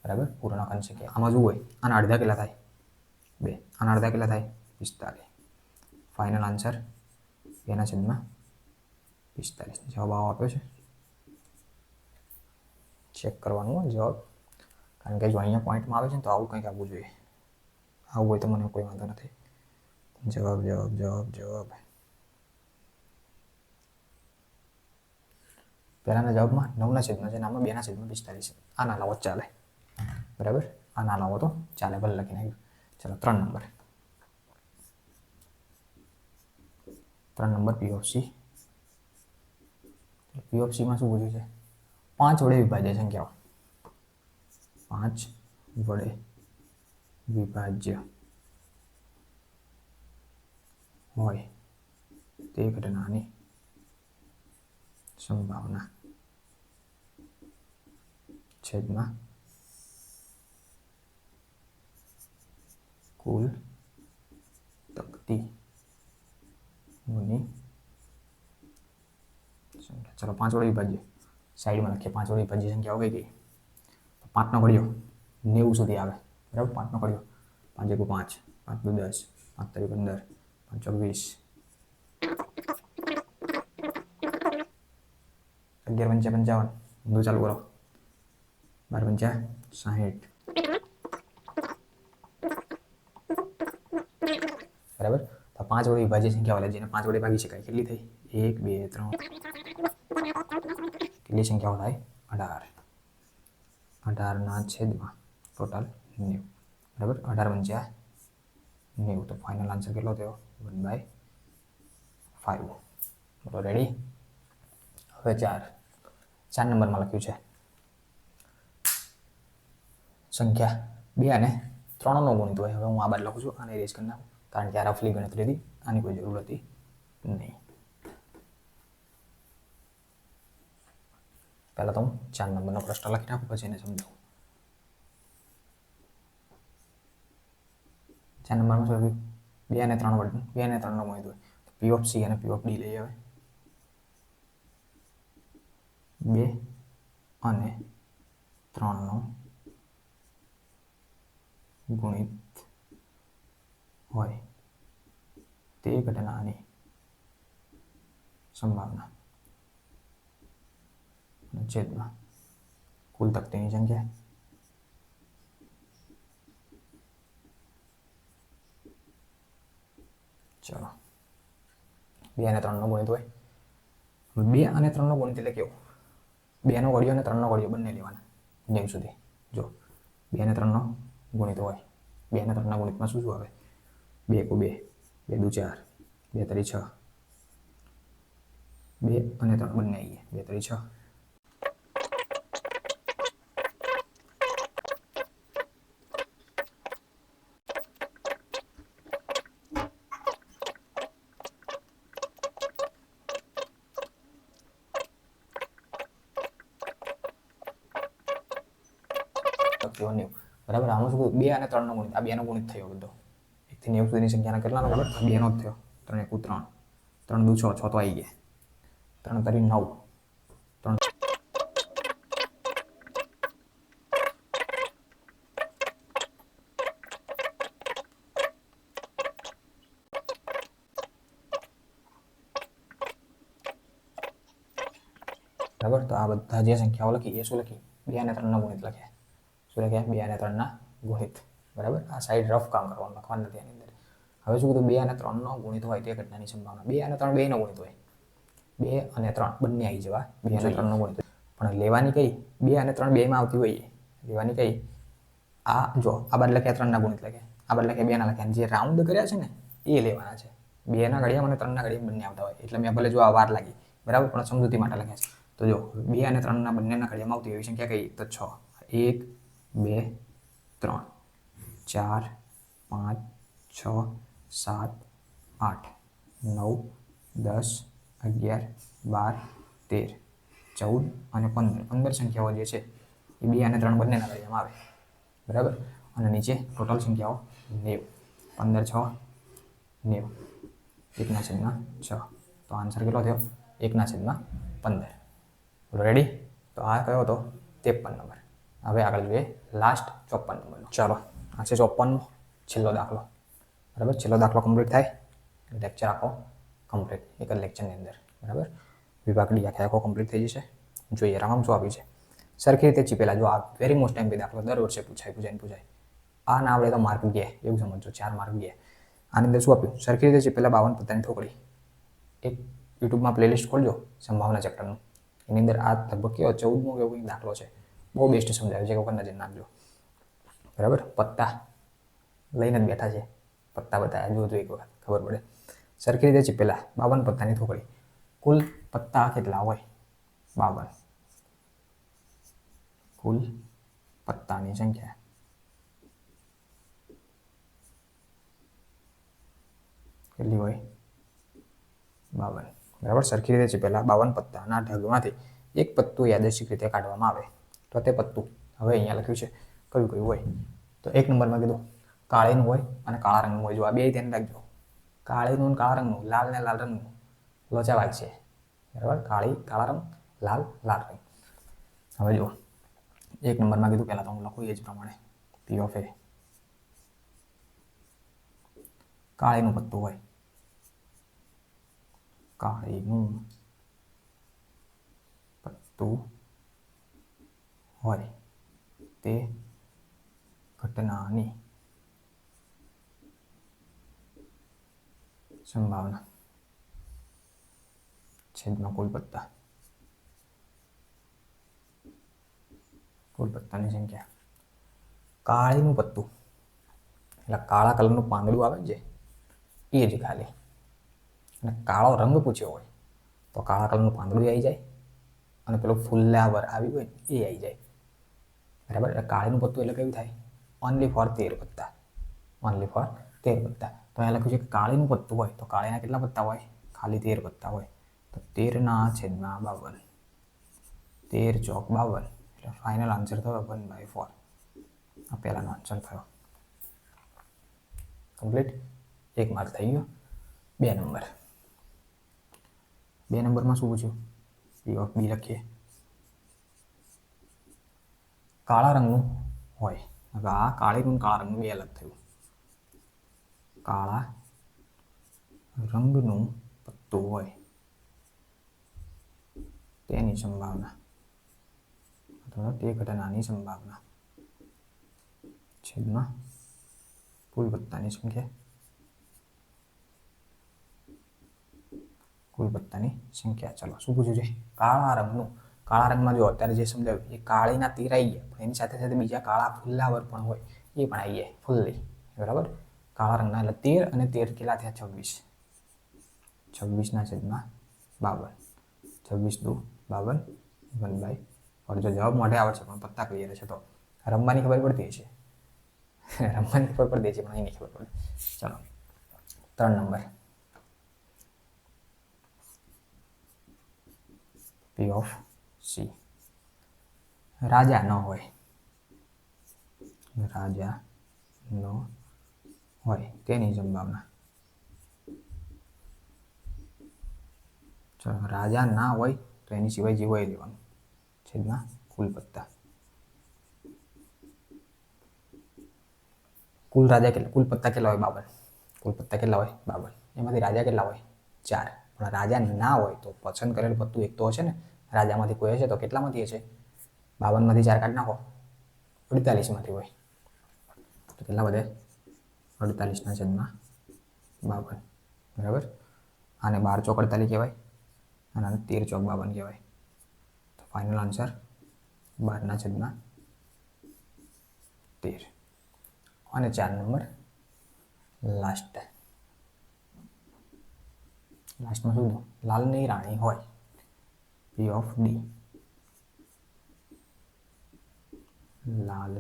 બરાબર પૂર્ણ ઘન સંખ્યા આમાં જુઓ આના અડધા કેટલા થાય 2 આના અડધા કેટલા થાય 45 ફાઇનલ આન્સર 2 ના છેદમાં 45 જવાબ આવો આપ્યો છે ચેક કરવાનું જવાબ કારણ કે જો અહીંયા પોઈન્ટમાં આવે છે તો આવું કંઈક આવવું જોઈએ આવું હોય તો મને કોઈ વાંધો નથી જવાબ જવાબ જવાબ જવાબ પહેલાના જવાબમાં 9 ના છેદમાં છે આમાં 2 ના છેદમાં 45 આ ના લાવો ચાલે બરાબર આ ના લાવો તો ચાલે ભલે લખી નાખ્યું ચલો 3 નંબર P of C માં શું પૂછ્યું છે 5 વડે વિભાજ્ય સંખ્યાઓ 5 વડે વિભાજ્ય હોય તે ઘટનાની સંભાવના છેદમાં કુલ તકતીઓની સંખ્યા ચલો 5 વડે વિભાજ્ય સાઈડમાં લખીએ 5 વડે વિભાજ્ય સંખ્યાઓ કઈ ગઈ 5 નો ઘડિયો 90 સુધી આવે બરાબર 5 નો ઘડિયો 5 1 5 5 2 10 5 3 15 5 4 20 11 5 55 બધું ચાલુ કરો 12 5 60 બરાબર તો 5 વડે વિભાજ્ય સંખ્યા વાળા જેને 5 વડે ભાગી શકાય કેટલી થઈ 1 2 3 કેટલી સંખ્યાઓ થાય 18 18 ના છેદમાં ટોટલ 90 બરાબર 18 × 90 તો ફાઇનલ આન્સર કેટલો થયો 1/5 બોલો રેડી હવે 4 નંબરમાં લખ્યું છે સંખ્યા 2 અને 3 નો ગુણિત હોય હવે હું આ બાદ લખું છું આને ઇરેઝ કરી નાખું કારણ કે આ રફલી ગણતરી હતી આની કોઈ જરૂર હતી નહીં પહેલા તો હું 4 નંબરનો પ્રશ્ન લખી નાખું પછી એને સમજાવું 4 નંબરમાં શું લખ્યું 2 અને 3 વડે 2 અને 3 નો ગુણિત હોય તો P of C અને P of D લઈએ હવે 2 અને 3 નો ગુણિત હોય તે ઘટનાની સંભાવના છેદમાં કુલ તકતીની સંખ્યા ચલો 2 અને 3 નો ગુણિત હોય 2 અને 3 નો ગુણિત એટલે કેવું 2 નો ઘડિયો અને 3 નો ઘડિયો બંને લેવાના 90 સુધી જો 2 અને 3 નો ગુણિત હોય 2 અને 3 ના ગુણિતમાં શું આવે 2 × 2 2 × 4 2 × 6 2 અને 3 બંને આવી ગયા 2 × 6 બરાબર આમાં શું 2 અને 3 નો ગુણિત આ 2 નો ગુણિત થયો બધો 1 થી 90 સુધીની સંખ્યાના કેટલાનો ખબર 2 નો જ થયો 3 1 3 3 2 6 6 તો આવી ગયા 3 3 9 3 9 બરાબર. તો આ બધા જે સંખ્યાઓ લખી એ શું લખી? 2 અને 3 ના ગુણિત લખ્યા. શું લખ્યા? 2 અને 3 ના ગુણિત. બરાબર. આ સાઈડ રફ કામ કરવાનું, લખવાનું નથી આની અંદર. હવે શું કીધું? 2 અને 3 નો ગુણિત હોય તે ઘટનાની સંભાવના. 2 અને 3 બે નો ગુણિત હોય. 2 અને 3 બંને આવી જવા. 2 અને 3 નો ગુણિત. પણ લેવાની કઈ? 2 અને 3 બેમાં આવતી હોય. લેવાની કઈ? આ જો આ બાદ લખ્યા 3 ના ગુણિત લખ્યા, આ બાદ લખ્યા 2 ના લખ્યા. જે રાઉન્ડ કર્યા છે ને એ લેવાના છે. 2 ના ઘડિયામાં અને 3 ના ઘડિયામાં બંને આવતા હોય. એટલે મેં ભલે જો આ વાર લાગી, બરાબર, પણ સમજૂતી માટે લખ્યા છે. તો જો 2 અને 3 ના બંનેના ઘડિયામાં આવતી એવી સંખ્યા કઈ? તો 6. 1 2 3 4 5 6 7 8 9 10 11 12 13 14 અને 15. 15 સંખ્યાઓ જે છે એ 2 અને 3 બંનેના ઘડિયામાં આવે. બરાબર. અને નીચે ટોટલ સંખ્યાઓ 90. 15 6 90. 1/6. તો આન્સર કેટલો થયો? 1/15. બોલો રેડી? તો આ કયો હતો? 53 નંબર. હવે આગળ જોઈએ લાસ્ટ 54 નંબરનો. ચાલો, આ છે 54નો છેલ્લો દાખલો. બરાબર. છેલ્લો દાખલો કમ્પ્લીટ થાય લેક્ચર આખો કમ્પ્લીટ એક જ લેક્ચરની અંદર. બરાબર. વિભાગ ડી આખો કમ્પ્લીટ થઈ જશે. જોઈએ રામ શું આપ્યું છે. સરખી રીતે ચીપેલા. જો આ વેરી મોસ્ટ ટાઈમ દાખલો દર વર્ષે પૂછાય. આ ના આવડે તો માર્ક ગયા એવું સમજો. 4 માર્ક ગયા. આની અંદર શું આપ્યું? સરખી રીતે ચીપેલા 52 પત્તાની ઠોકળી. એક યુટ્યુબમાં પ્લેલિસ્ટ ખોલજો સંભાવના ચેપ્ટરનું. એની અંદર આ લગભગ કેવો 14મો કેવો કંઈક દાખલો છે. બહુ બેસ્ટ સમજાવ્યું છે. એક વખત નજર નાખજો. બરાબર. પત્તા લઈને જ બેઠા છે. પત્તા બતાવ્યા. જોજો એક વખત ખબર પડે. સરખી રીતે ચીપેલા 52 પત્તાની ઠોકળી. કુલ પત્તા કેટલા હોય? 52. કુલ પત્તાની સંખ્યા કેટલી હોય? 52. બરાબર. સરખી રીતે ચીપેલા 52 પત્તાના ઢગમાંથી એક પત્તું યાદચ્છિક રીતે કાઢવામાં આવે તો તે પત્તું હવે અહીંયા લખ્યું છે કયું કયું હોય? તો 1 નંબરમાં કીધું કાળીનું હોય અને કાળા રંગનું હોય. જો આ બે ધ્યાન રાખજો. કાળીનું અને કાળા રંગનું, લાલ ને લાલ રંગનું લોચા વાગ છે. બરાબર. કાળા રંગ, લાલ રંગ. હવે જો 1 નંબરમાં કીધું પહેલા તો હું લખું એ જ પ્રમાણે પી ઓફ એ. કાળીનું પત્તું હોય. કાળીનું પત્તું હોય તે ઘટનાની સંભાવના છેદમાં કુલ પત્તાની સંખ્યા. કાળીનું પત્તું એટલે કાળા કલરનું પાંદડું આવે છે એ જ ખાલી. અને કાળો રંગ પૂછ્યો હોય તો કાળા કલરનું પાંદડું આવી જાય અને પેલું ફુલ્લાવર આવી હોય એ આવી જાય. બરાબર. એટલે કાળીનું પત્તું એટલે કેવું થાય? ઓનલી ફોર 13 પત્તા. ઓનલી ફોર 13 પત્તા. તો અહીંયા લખ્યું છે કે કાળીનું પત્તું હોય તો કાળીના કેટલા પત્તા હોય? ખાલી 13 પત્તા હોય. તો 13/52. 13 ચોક 52. એટલે ફાઇનલ આન્સર થયો 1/4. આ પહેલાનો આન્સર થયો. કમ્પ્લીટ. 1 માર્ક થઈ ગયો. 2 નંબર. 2 નંબરમાં શું પૂછ્યું? પી ઓફ બી લખીએ. કાળા રંગનું હોય. હવે આ કાળીનું કાળા રંગનું બે અલગ થયું. કાળા રંગનું પત્તું હોય તેની સંભાવના અથવા તે ઘટનાની સંભાવના છેદમાં કુલ પત્તાની સંખ્યા. કુલ પત્તાની સંખ્યા. ચલો શું પૂછ્યું છે? કાળા રંગનું. કાળા રંગમાં જો અત્યારે જે સમજાવ્યું એ કાળીના તીર આવી ગયા પણ એની સાથે સાથે બીજા કાળા ફુલ્લાવર પણ હોય એ પણ આવી જાય ફુલ્લી. બરાબર. કાળા રંગના એટલે 13 અને 13 કેટલા થયા? 26. 26/52. 26 × 2 = 1/4. જો જવાબ મોઢે આવડશે પણ પત્તા ક્લિયર છે તો રમવાની ખબર પડતી છે. રમવાની ખબર પડતી છે પણ અહીં નહીં ખબર પડે. ચલો 3 નંબર. P of C. રાજા ન હોય. રાજા ન હોય તેની સંભાવના. ચલો રાજા ના હોય તો એની સિવાય જે હોય લેવાનું છેદમાં કુલ પત્તા. કુલ રાજા કેટલા? કુલ પત્તા કેટલા હોય? 52. કુલ પત્તા કેટલા હોય? 52. એમાંથી રાજા કેટલા હોય? 4. પણ રાજા ના હોય તો પસંદ કરેલું પત્તું એક તો હશે ને. રાજામાંથી કોઈ હશે તો કેટલામાંથી હશે? 52માંથી 4 કાઢી નાખો, 48માંથી હોય તો કેટલા વધે? 48/52. બરાબર. આને 12 ચોક 48 કહેવાય અને આને 13 ચોક 52 કહેવાય. તો ફાઇનલ આન્સર 12/13. અને 4 નંબર લાસ્ટમાં શું કીધું? લાલની રાણી હોય. P of D. લાલ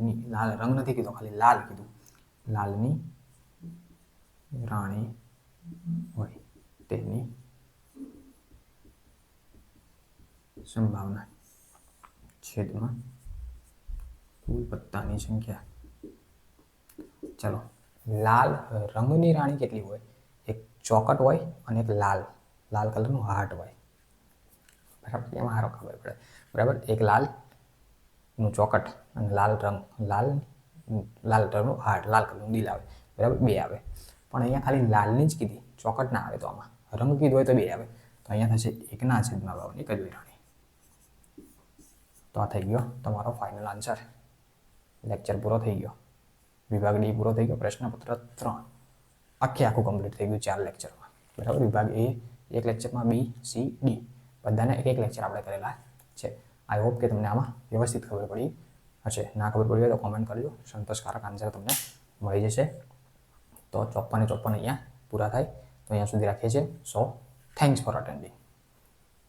રંગ નથી કીધો, ખાલી લાલ કીધું. લાલની રાણી હોય તેની સંભાવના છેદમાં કુલ પત્તાની સંખ્યા. ચલો, લાલ રંગની રાણી કેટલી હોય? એક ચોકટ હોય અને એક લાલ કલરનું હાર્ટ હોય. બરાબર, એમાં સારો ખબર પડે. બરાબર, એક લાલનું ચોકટ અને લાલ રંગનું હાર્ટ, લાલ કલરનું દિલ આવે. બરાબર, 2 આવે. પણ અહીંયા ખાલી લાલની જ કીધી, ચોકટ ના આવે. તો આમાં રંગ કીધું હોય તો 2 આવે. તો અહીંયા થશે 1/52 એક જ રાણી. તો આ થઈ ગયો તમારો ફાઇનલ આન્સર. લેક્ચર પૂરો થઈ ગયો. વિભાગ ડી પૂરો થઈ ગયો. પ્રશ્નપત્ર 3 આખું કમ્પ્લીટ થઈ ગયું 4 લેક્ચરમાં. બરાબર, વિભાગ એ એક લેક્ચરમાં, બી, સી, ડી બધાને એક લેક્ચર આપણે કરેલા છે. આઈ હોપ કે તમને આમાં વ્યવસ્થિત ખબર પડી હશે. ના ખબર પડી હોય તો કોમેન્ટ કરજો. સંતોષકારક આન્સર તમને મળી જશે. તો 54 અહીંયા પૂરા થાય. તો અહીંયા સુધી રાખીએ છીએ. સો થેન્ક્સ ફોર અટેન્ડિંગ.